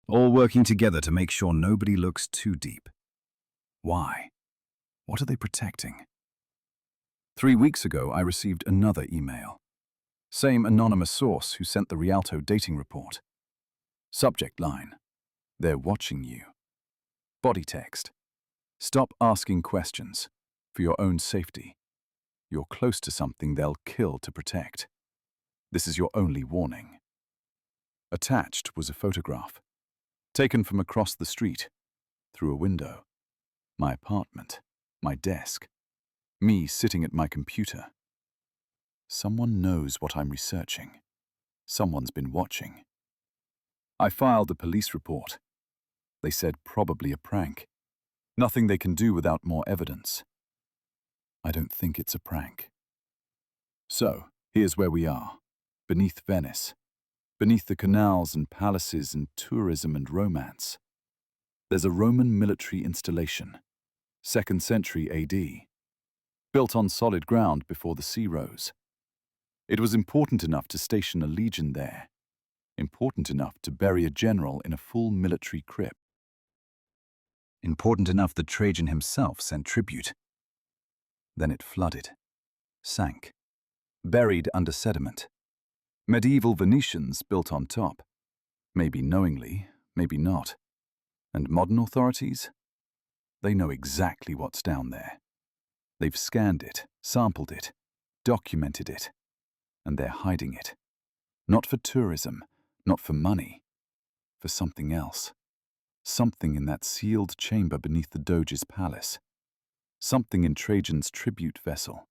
All working together to make sure nobody looks too deep. Why? What are they protecting? 3 weeks ago, I received another email. Same anonymous source who sent the Rialto dating report. Subject line: "They're watching you." Body text: "Stop asking questions. For your own safety. You're close to something they'll kill to protect. This is your only warning." Attached was a photograph, taken from across the street, through a window. My apartment, my desk, me sitting at my computer. Someone knows what I'm researching. Someone's been watching. I filed a police report. They said probably a prank. Nothing they can do without more evidence. I don't think it's a prank. So, here's where we are. beneath Venice, beneath the canals and palaces and tourism and romance, there's a Roman military installation, 2nd century AD, built on solid ground before the sea rose. It was important enough to station a legion there, important enough to bury a general in a full military crypt, important enough that Trajan himself sent tribute. Then it flooded, sank, buried under sediment. Medieval Venetians built on top, maybe knowingly, maybe not. And modern authorities? They know exactly what's down there. They've scanned it, sampled it, documented it, and they're hiding it. Not for tourism, not for money, for something else. Something in that sealed chamber beneath the Doge's palace. Something in Trajan's tribute vessel.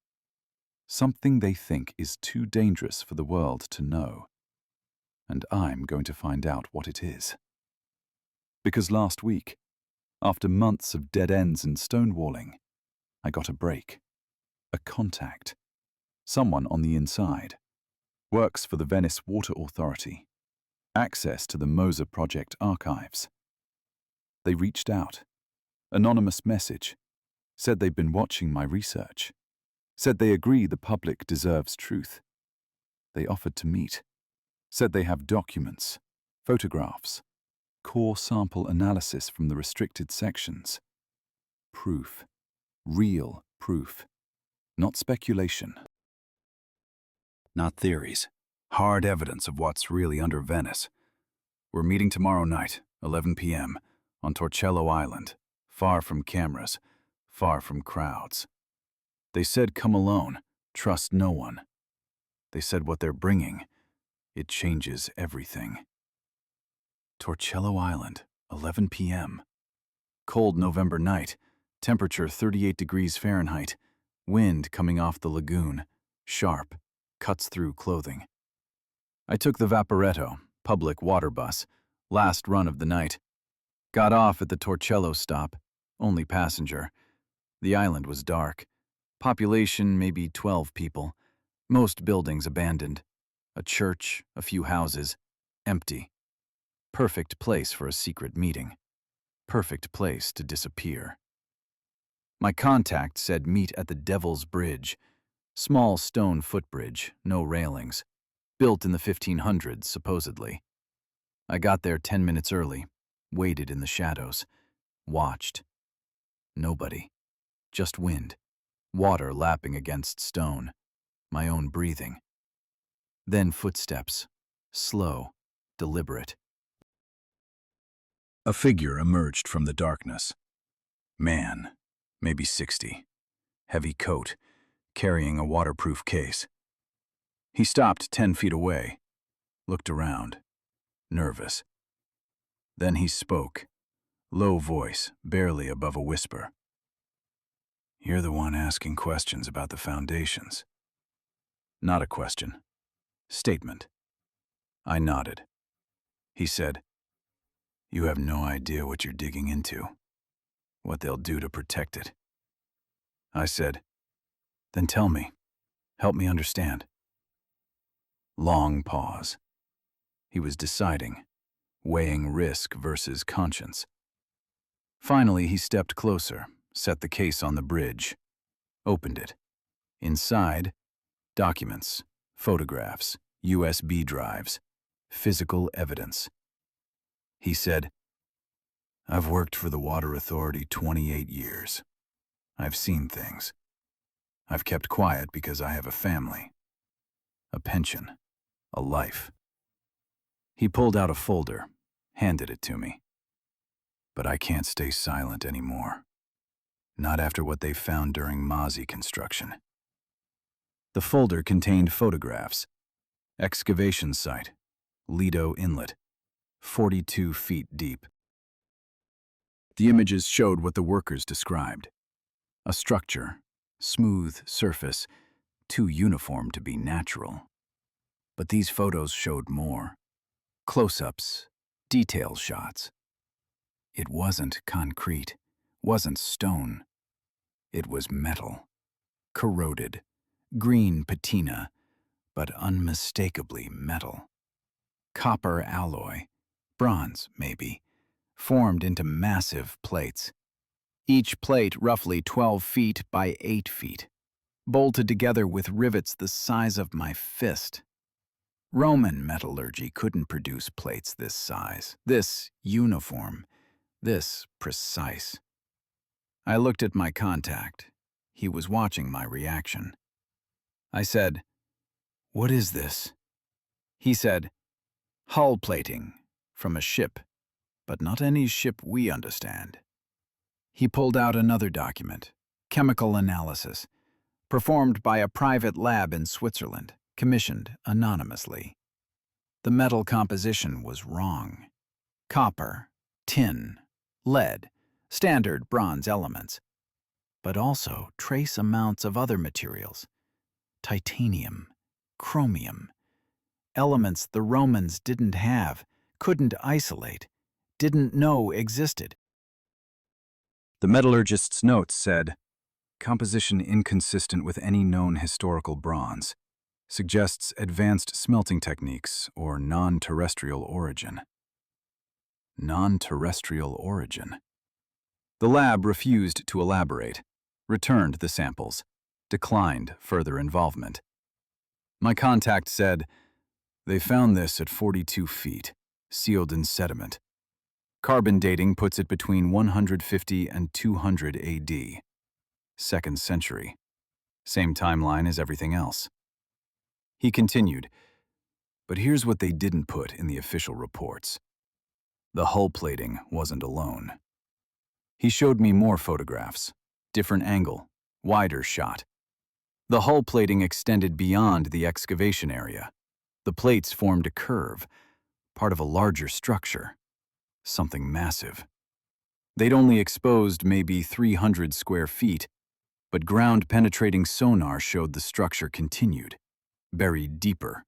Something they think is too dangerous for the world to know. And I'm going to find out what it is. Because last week, after months of dead ends and stonewalling, I got a break. A contact. Someone on the inside. Works for the Venice Water Authority. Access to the Moser Project archives. They reached out. Anonymous message. Said they'd been watching my research. Said they agree the public deserves truth. They offered to meet. Said they have documents, photographs, core sample analysis from the restricted sections. Proof. Real proof. Not speculation. Not theories. Hard evidence of what's really under Venice. We're meeting tomorrow night, 11 p.m., on Torcello Island, far from cameras, far from crowds. They said come alone, trust no one. They said what they're bringing, it changes everything. Torcello Island, 11 p.m. Cold November night, temperature 38 degrees Fahrenheit, wind coming off the lagoon, sharp, cuts through clothing. I took the Vaporetto, public water bus, last run of the night. Got off at the Torcello stop, only passenger. The island was dark. Population maybe 12 people. Most buildings abandoned. A church, a few houses, empty. Perfect place for a secret meeting. Perfect place to disappear. My contact said meet at the Devil's Bridge. Small stone footbridge, no railings. Built in the 1500s, supposedly. I got there 10 minutes early, waited in the shadows, watched. Nobody. Just wind. Water lapping against stone. My own breathing. Then footsteps. Slow, deliberate. A figure emerged from the darkness. Man, maybe 60. Heavy coat, carrying a waterproof case. He stopped 10 feet away, looked around, nervous. Then he spoke, low voice, barely above a whisper. You're the one asking questions about the foundations. Not a question. Statement. I nodded. He said, You have no idea what you're digging into, what they'll do to protect it. I said, Then tell me. Help me understand. Long pause. He was deciding, weighing risk versus conscience. Finally, he stepped closer, set the case on the bridge, opened it. Inside, documents, photographs, USB drives, physical evidence. He said, I've worked for the Water Authority 28 years. I've seen things. I've kept quiet because I have a family, a pension, a life. He pulled out a folder, handed it to me. But I can't stay silent anymore. Not after what they found during Mozzie construction. The folder contained photographs. Excavation site, Lido Inlet, 42 feet deep. The images showed what the workers described. A structure, smooth surface, too uniform to be natural. But these photos showed more. Close-ups, detail shots. It wasn't concrete, wasn't stone. It was metal. Corroded, green patina, but unmistakably metal. Copper alloy, bronze maybe, formed into massive plates. Each plate roughly 12 feet by 8 feet, bolted together with rivets the size of my fist. Roman metallurgy couldn't produce plates this size, this uniform, this precise. I looked at my contact. He was watching my reaction. I said, "What is this?" He said, "Hull plating from a ship, but not any ship we understand." He pulled out another document, chemical analysis, performed by a private lab in Switzerland, commissioned anonymously. The metal composition was wrong. Copper, tin, lead, standard bronze elements, but also trace amounts of other materials. Titanium, chromium, elements the Romans didn't have, couldn't isolate, didn't know existed. The metallurgist's notes said, "Composition inconsistent with any known historical bronze. Suggests advanced smelting techniques or non-terrestrial origin." Non-terrestrial origin. The lab refused to elaborate, returned the samples, declined further involvement. My contact said, "They found this at 42 feet, sealed in sediment. Carbon dating puts it between 150 and 200 AD. 2nd century. Same timeline as everything else." He continued, "But here's what they didn't put in the official reports. The hull plating wasn't alone." He showed me more photographs, different angle, wider shot. The hull plating extended beyond the excavation area. The plates formed a curve, part of a larger structure, something massive. They'd only exposed maybe 300 square feet, but ground-penetrating sonar showed the structure continued, buried deeper,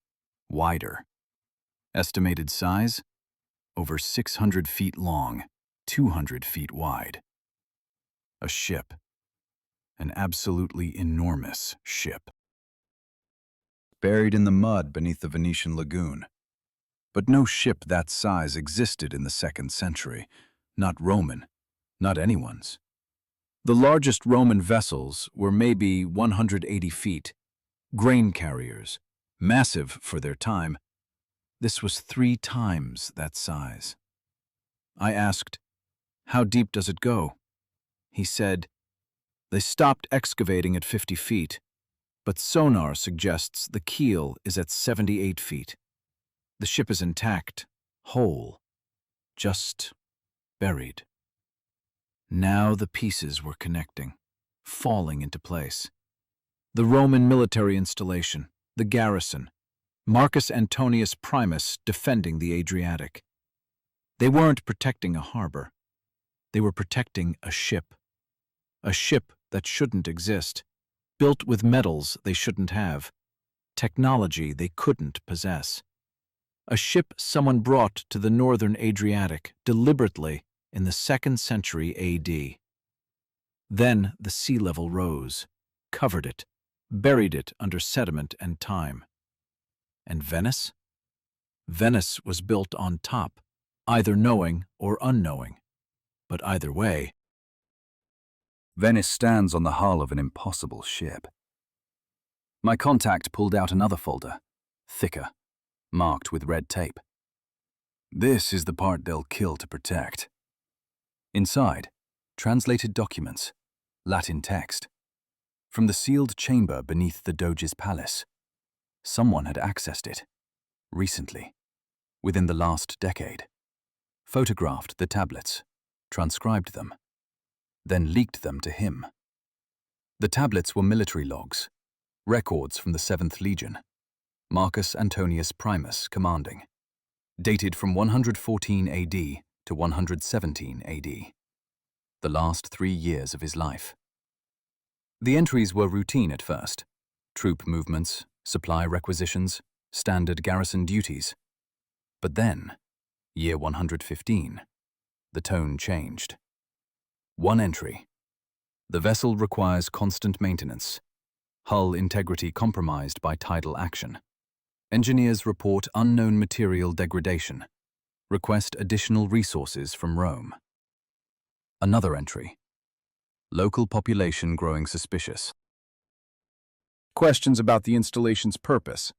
wider. Estimated size? Over 600 feet long, 200 feet wide. A ship. An absolutely enormous ship. Buried in the mud beneath the Venetian lagoon. But no ship that size existed in the 2nd century. Not Roman, not anyone's. The largest Roman vessels were maybe 180 feet. Grain carriers, massive for their time. This was 3 times that size. I asked, "How deep does it go?" He said, "They stopped excavating at 50 feet, but sonar suggests the keel is at 78 feet. The ship is intact, whole, just buried." Now the pieces were connecting, falling into place. The Roman military installation, the garrison, Marcus Antonius Primus defending the Adriatic. They weren't protecting a harbor. They were protecting a ship that shouldn't exist, built with metals they shouldn't have, technology they couldn't possess. A ship someone brought to the northern Adriatic deliberately in the 2nd century AD. Then the sea level rose, covered it, buried it under sediment and time. And Venice? Venice was built on top, either knowing or unknowing. But either way, Venice stands on the hull of an impossible ship. My contact pulled out another folder, thicker, marked with red tape. "This is the part they'll kill to protect." Inside, translated documents, Latin text. From the sealed chamber beneath the Doge's palace. Someone had accessed it. Recently. Within the last decade. Photographed the tablets. Transcribed them. Then leaked them to him. The tablets were military logs. Records from the 7th Legion. Marcus Antonius Primus commanding. Dated from 114 AD to 117 AD. The last 3 years of his life. The entries were routine at first. Troop movements, supply requisitions, standard garrison duties. But then, year 115, the tone changed. One entry. The vessel requires constant maintenance. Hull integrity compromised by tidal action. Engineers report unknown material degradation. Request additional resources from Rome. Another entry. Local population growing suspicious. Questions about the installation's purpose.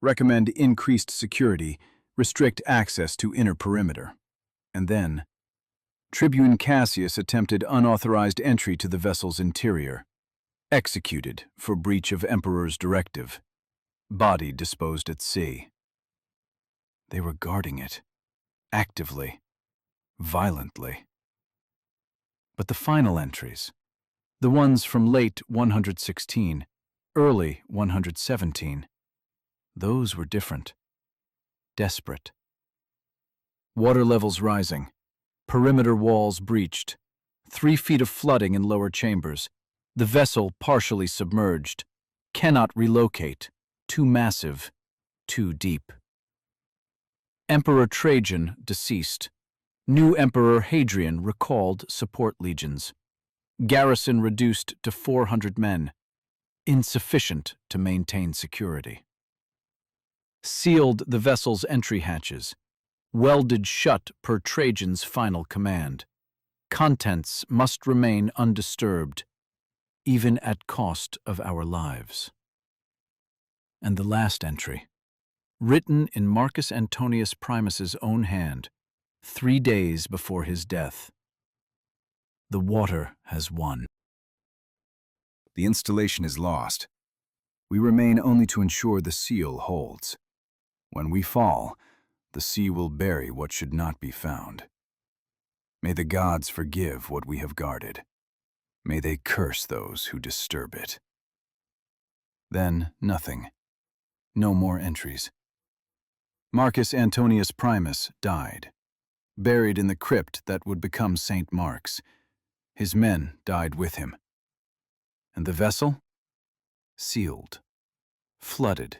Recommend increased security, restrict access to inner perimeter. And then, Tribune Cassius attempted unauthorized entry to the vessel's interior. Executed for breach of Emperor's directive. Body disposed at sea. They were guarding it. Actively. Violently. But the final entries, the ones from late 116, early 117, those were different. Desperate. Water levels rising. Perimeter walls breached. 3 feet of flooding in lower chambers. The vessel partially submerged. Cannot relocate. Too massive. Too deep. Emperor Trajan deceased. New Emperor Hadrian recalled support legions. Garrison reduced to 400 men. Insufficient to maintain security. Sealed the vessel's entry hatches. Welded shut per Trajan's final command. Contents must remain undisturbed, even at cost of our lives. And the last entry, written in Marcus Antonius Primus's own hand, 3 days before his death. The water has won. The installation is lost. We remain only to ensure the seal holds. When we fall, the sea will bury what should not be found. May the gods forgive what we have guarded. May they curse those who disturb it. Then nothing. No more entries. Marcus Antonius Primus died, buried in the crypt that would become St. Mark's. His men died with him. And the vessel? Sealed, flooded,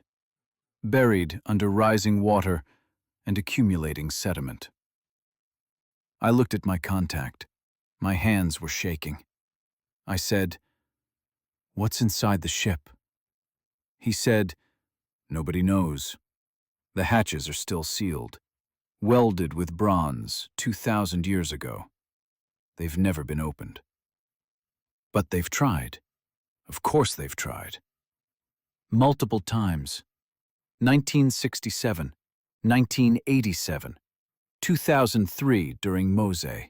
buried under rising water and accumulating sediment. I looked at my contact. My hands were shaking. I said, "What's inside the ship?" He said, "Nobody knows. The hatches are still sealed, welded with bronze 2,000 years ago. They've never been opened. But they've tried. Of course they've tried. Multiple times. 1967, 1987, 2003 during Mosè.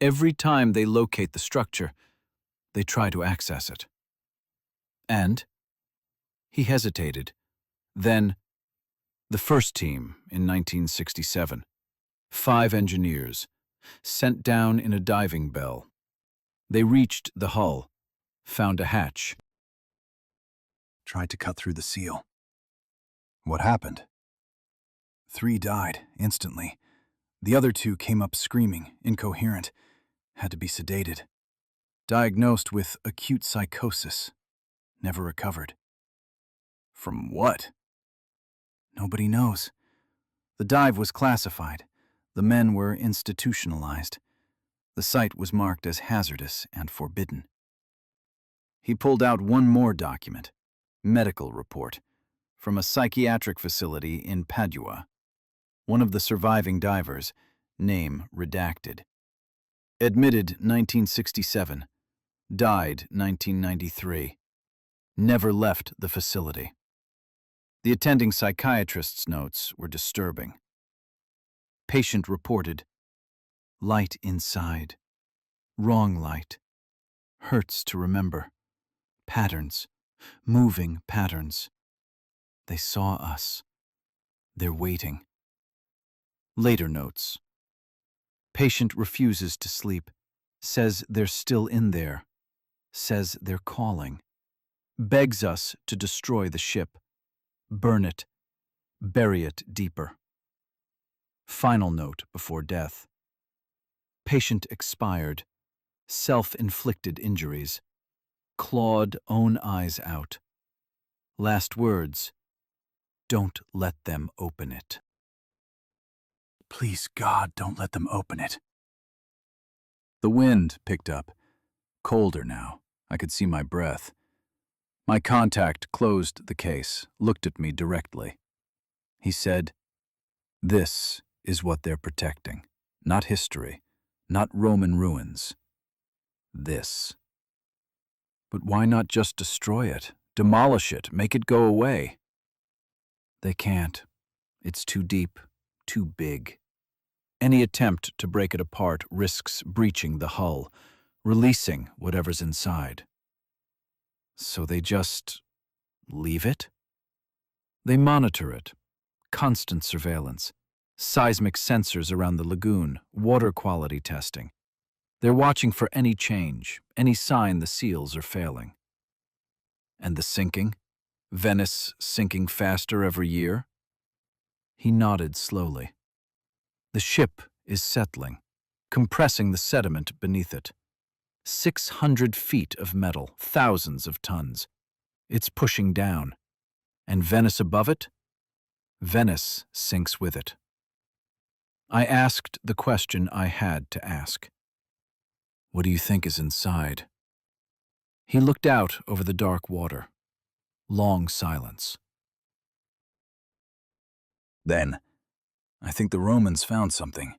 Every time they locate the structure, they try to access it. And he hesitated. Then, the first team in 1967, 5 engineers, sent down in a diving bell. They reached the hull, found a hatch. Tried to cut through the seal. What happened? 3 died instantly. The other 2 came up screaming, incoherent, had to be sedated. Diagnosed with acute psychosis. Never recovered. From what? Nobody knows. The dive was classified. The men were institutionalized. The site was marked as hazardous and forbidden. He pulled out one more document, medical report, from a psychiatric facility in Padua. One of the surviving divers, name redacted. Admitted 1967, died 1993. Never left the facility. The attending psychiatrist's notes were disturbing. Patient reported, light inside, wrong light, hurts to remember, patterns, moving patterns. They saw us. They're waiting. Later notes. Patient refuses to sleep, says they're still in there, says they're calling, begs us to destroy the ship, burn it, bury it deeper. Final note before death. Patient expired, self-inflicted injuries, clawed own eyes out. Last words, don't let them open it. Please, God, don't let them open it. The wind picked up, colder now. I could see my breath. My contact closed the case, looked at me directly. He said, "This is what they're protecting. Not history, not Roman ruins. This." But why not just destroy it, demolish it, make it go away? They can't. It's too deep, too big. Any attempt to break it apart risks breaching the hull, releasing whatever's inside. So they just leave it? They monitor it. Constant surveillance. Seismic sensors around the lagoon, water quality testing. They're watching for any change, any sign the seals are failing. And the sinking? Venice sinking faster every year? He nodded slowly. The ship is settling, compressing the sediment beneath it. 600 feet of metal, thousands of tons. It's pushing down. And Venice above it? Venice sinks with it. I asked the question I had to ask. What do you think is inside? He looked out over the dark water. Long silence. Then, I think the Romans found something,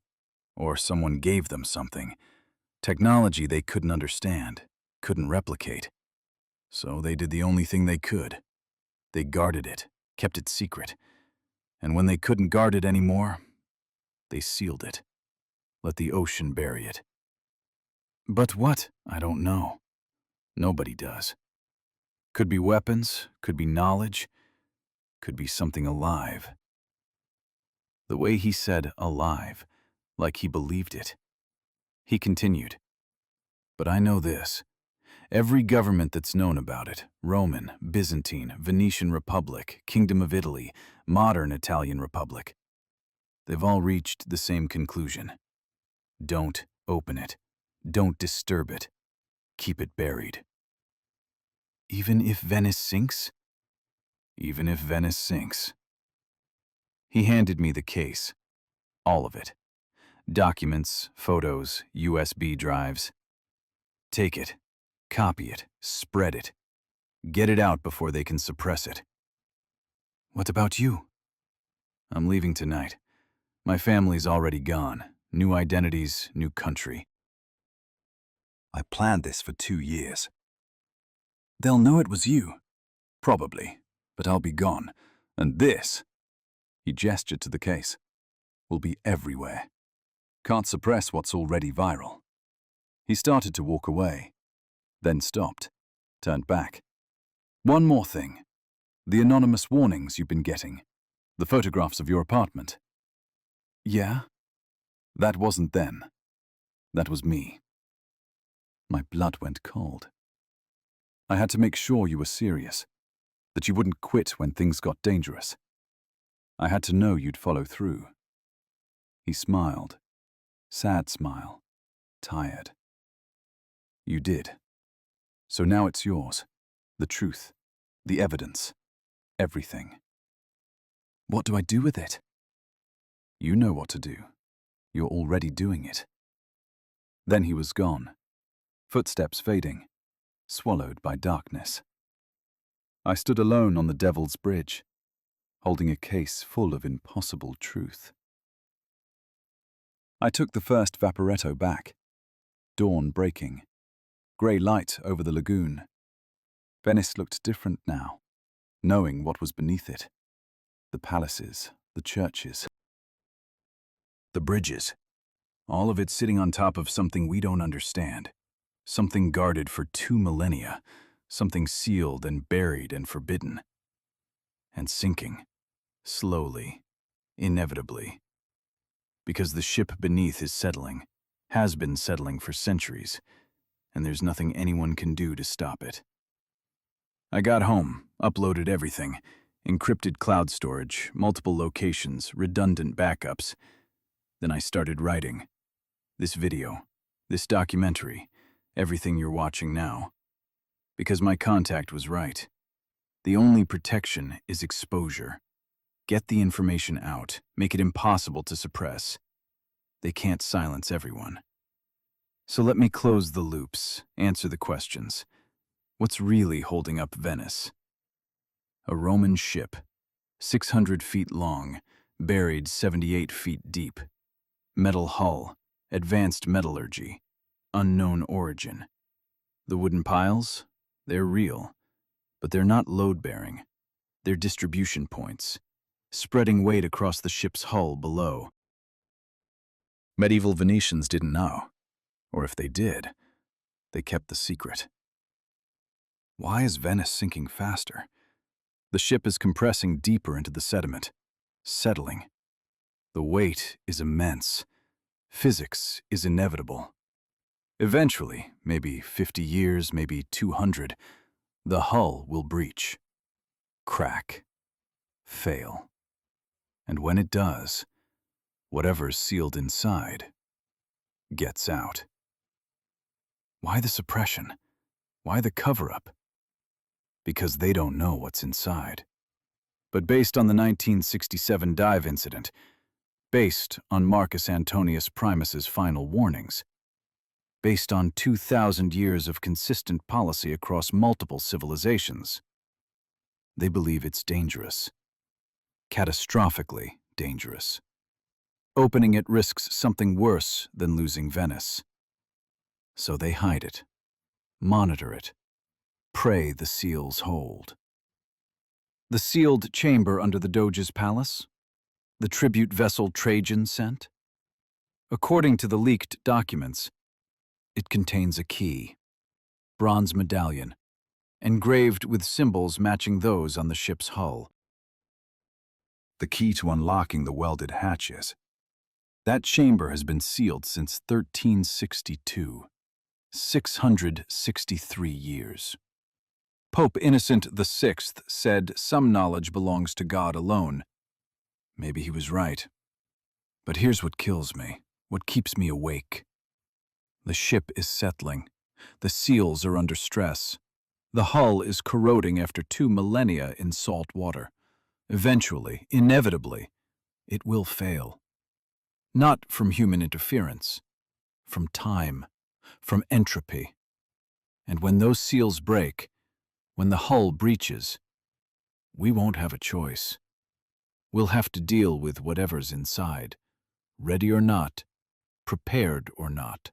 or someone gave them something. Technology they couldn't understand, couldn't replicate. So they did the only thing they could. They guarded it, kept it secret. And when they couldn't guard it anymore, they sealed it. Let the ocean bury it. But what? I don't know. Nobody does. Could be weapons, could be knowledge, could be something alive. The way he said alive, like he believed it. He continued, but I know this. Every government that's known about it, Roman, Byzantine, Venetian Republic, Kingdom of Italy, modern Italian Republic, they've all reached the same conclusion. Don't open it. Don't disturb it. Keep it buried. Even if Venice sinks? Even if Venice sinks. He handed me the case. All of it. Documents, photos, USB drives. Take it. Copy it. Spread it. Get it out before they can suppress it. What about you? I'm leaving tonight. My family's already gone. New identities, new country. I planned this for 2 years. They'll know it was you. Probably. But I'll be gone. And this, he gestured to the case, will be everywhere. Can't suppress what's already viral. He started to walk away, then stopped, turned back. One more thing. The anonymous warnings you've been getting. The photographs of your apartment. Yeah? That wasn't then. That was me. My blood went cold. I had to make sure you were serious, that you wouldn't quit when things got dangerous. I had to know you'd follow through. He smiled. Sad smile. Tired. You did. So now it's yours. The truth. The evidence. Everything. What do I do with it? You know what to do. You're already doing it. Then he was gone. Footsteps fading. Swallowed by darkness. I stood alone on the Devil's Bridge, holding a case full of impossible truth. I took the first vaporetto back. Dawn breaking. Grey light over the lagoon. Venice looked different now, knowing what was beneath it. The palaces, the churches, the bridges. All of it sitting on top of something we don't understand. Something guarded for 2 millennia. Something sealed and buried and forbidden. And sinking. Slowly. Inevitably. Because the ship beneath is settling. Has been settling for centuries. And there's nothing anyone can do to stop it. I got home, uploaded everything. Encrypted cloud storage, multiple locations, redundant backups. Then I started writing. This video. This documentary. Everything you're watching now. Because my contact was right. The only protection is exposure. Get the information out. Make it impossible to suppress. They can't silence everyone. So let me close the loops, answer the questions. What's really holding up Venice? A Roman ship, 600 feet long, buried 78 feet deep. Metal hull, advanced metallurgy, unknown origin. The wooden piles? They're real, but they're not load-bearing. They're distribution points, spreading weight across the ship's hull below. Medieval Venetians didn't know, or if they did, they kept the secret. Why is Venice sinking faster? The ship is compressing deeper into the sediment, settling. The weight is immense. Physics is inevitable. Eventually, maybe 50 years, maybe 200, the hull will breach, crack, fail. And when it does, whatever's sealed inside gets out. Why the suppression? Why the cover-up? Because they don't know what's inside. But based on the 1967 dive incident, based on Marcus Antonius Primus's final warnings, based on 2,000 years of consistent policy across multiple civilizations, they believe it's dangerous. Catastrophically dangerous. Opening it risks something worse than losing Venice. So they hide it, monitor it, pray the seals hold. The sealed chamber under the Doge's palace? The tribute vessel Trajan sent? According to the leaked documents, it contains a key, bronze medallion, engraved with symbols matching those on the ship's hull. The key to unlocking the welded hatches. That chamber has been sealed since 1362, 663 years. Pope Innocent VI said some knowledge belongs to God alone. Maybe he was right. But here's what kills me, what keeps me awake. The ship is settling. The seals are under stress. The hull is corroding after 2 millennia in salt water. Eventually, inevitably, it will fail. Not from human interference, from time, from entropy. And when those seals break, when the hull breaches, we won't have a choice. We'll have to deal with whatever's inside, ready or not, prepared or not.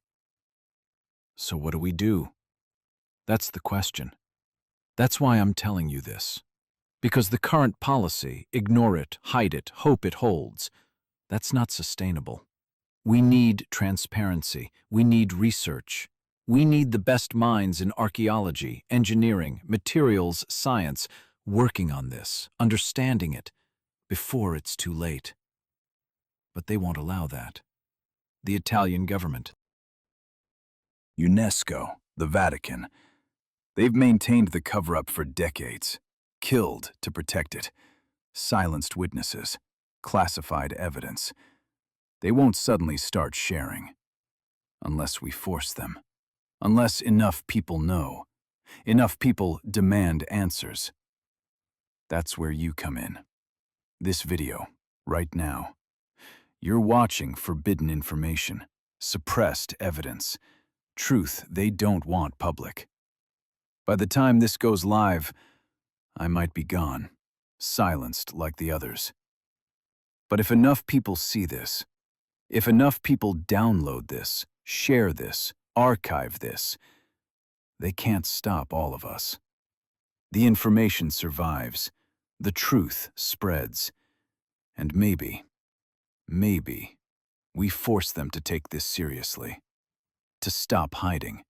So what do we do? That's the question. That's why I'm telling you this. Because the current policy, ignore it, hide it, hope it holds, that's not sustainable. We need transparency. We need research. We need the best minds in archaeology, engineering, materials, science, working on this, understanding it, before it's too late. But they won't allow that. The Italian government, UNESCO, the Vatican, they've maintained the cover-up for decades, killed to protect it, silenced witnesses, classified evidence. They won't suddenly start sharing, unless we force them, unless enough people know, enough people demand answers. That's where you come in. This video, right now. You're watching forbidden information, suppressed evidence, truth they don't want public. By the time this goes live, I might be gone, silenced like the others. But if enough people see this, if enough people download this, share this, archive this, they can't stop all of us. The information survives, the truth spreads, and maybe we force them to take this seriously, to stop hiding,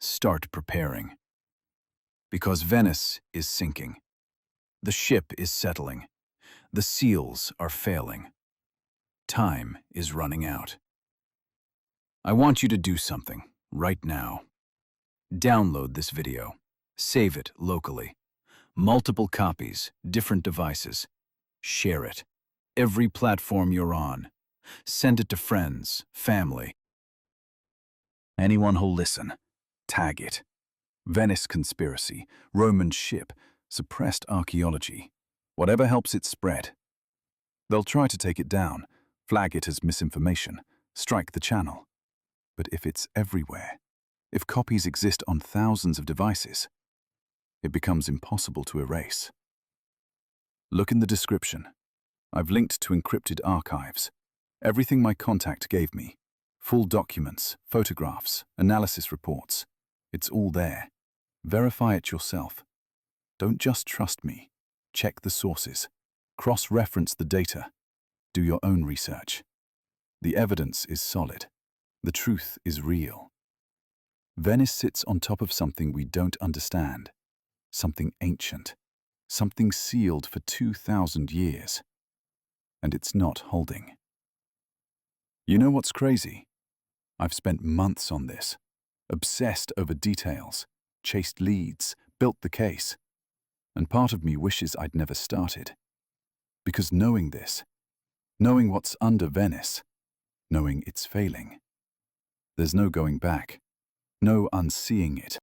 start preparing. Because Venice is sinking. The ship is settling. The seals are failing. Time is running out. I want you to do something right now. Download this video. Save it locally. Multiple copies, different devices. Share it. Every platform you're on. Send it to friends, family. Anyone who'll listen. Tag it. Venice conspiracy, Roman ship, suppressed archaeology. Whatever helps it spread. They'll try to take it down, flag it as misinformation, strike the channel. But if it's everywhere, if copies exist on thousands of devices, it becomes impossible to erase. Look in the description. I've linked to encrypted archives. Everything my contact gave me. Full documents, photographs, analysis reports. It's all there. Verify it yourself. Don't just trust me. Check the sources. Cross-reference the data. Do your own research. The evidence is solid. The truth is real. Venice sits on top of something we don't understand. Something ancient. Something sealed for 2,000 years. And it's not holding. You know what's crazy? I've spent months on this. Obsessed over details. Chased leads. Built the case. And part of me wishes I'd never started. Because knowing this, knowing what's under Venice, knowing it's failing, there's no going back, no unseeing it.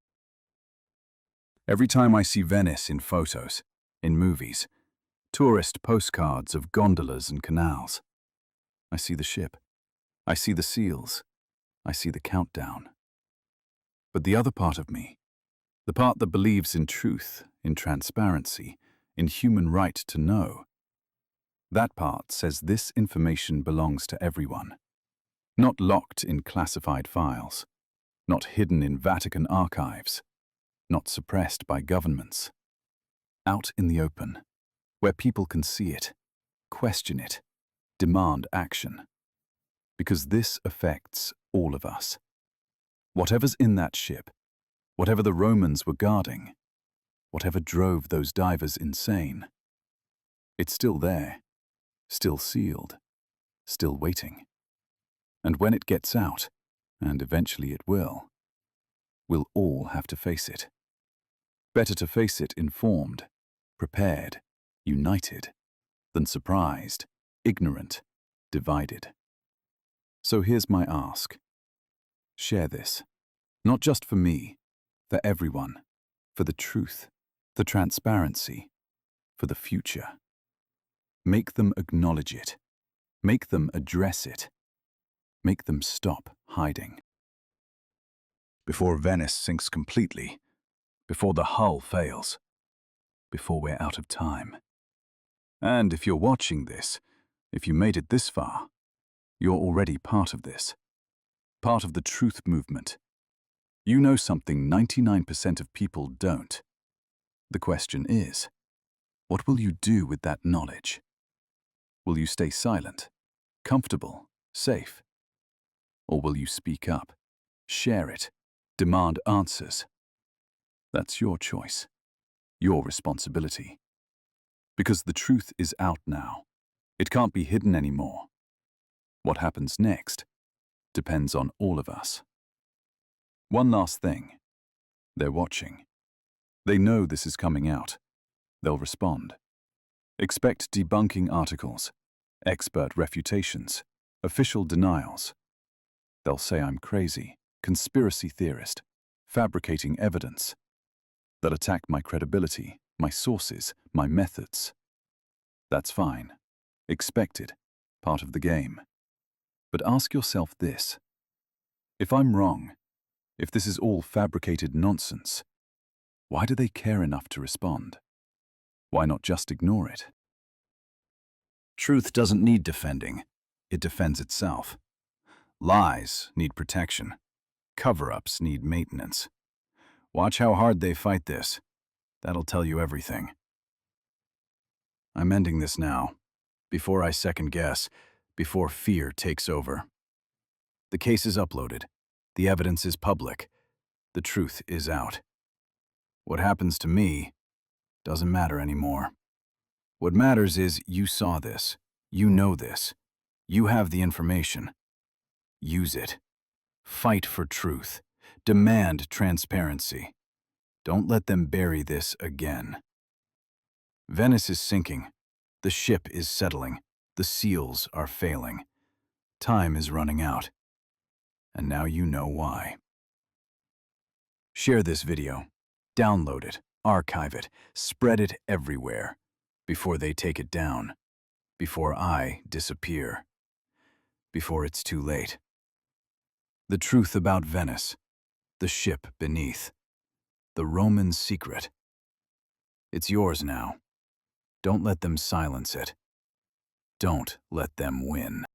Every time I see Venice in photos, in movies, tourist postcards of gondolas and canals, I see the ship, I see the seals, I see the countdown. But the other part of me, the part that believes in truth, in transparency, in human right to know, that part says this information belongs to everyone. Not locked in classified files, not hidden in Vatican archives, not suppressed by governments. Out in the open, where people can see it, question it, demand action. Because this affects all of us. Whatever's in that ship, whatever the Romans were guarding, whatever drove those divers insane, it's still there. Still sealed, still waiting. And when it gets out, and eventually it will, we'll all have to face it. Better to face it informed, prepared, united, than surprised, ignorant, divided. So here's my ask. Share this, not just for me, for everyone, for the truth, for transparency, for the future. Make them acknowledge it. Make them address it. Make them stop hiding. Before Venice sinks completely, before the hull fails, before we're out of time. And if you're watching this, if you made it this far, you're already part of this. Part of the truth movement. You know something 99% of people don't. The question is, what will you do with that knowledge? Will you stay silent, comfortable, safe? Or will you speak up, share it, demand answers? That's your choice, your responsibility. Because the truth is out now. It can't be hidden anymore. What happens next depends on all of us. One last thing. They're watching. They know this is coming out. They'll respond. Expect debunking articles, expert refutations, official denials. They'll say I'm crazy, conspiracy theorist, fabricating evidence. They'll attack my credibility, my sources, my methods. That's fine. Expected. Part of the game. But ask yourself this. If I'm wrong, if this is all fabricated nonsense, why do they care enough to respond? Why not just ignore it? Truth doesn't need defending. It defends itself. Lies need protection. Cover-ups need maintenance. Watch how hard they fight this. That'll tell you everything. I'm ending this now, before I second guess, before fear takes over. The case is uploaded. The evidence is public. The truth is out. What happens to me doesn't matter anymore. What matters is you saw this. You know this. You have the information. Use it. Fight for truth. Demand transparency. Don't let them bury this again. Venice is sinking. The ship is settling. The seals are failing. Time is running out. And now you know why. Share this video. Download it. Archive it. Spread it everywhere. Before they take it down. Before I disappear. Before it's too late. The truth about Venice. The ship beneath. The Roman secret. It's yours now. Don't let them silence it. Don't let them win.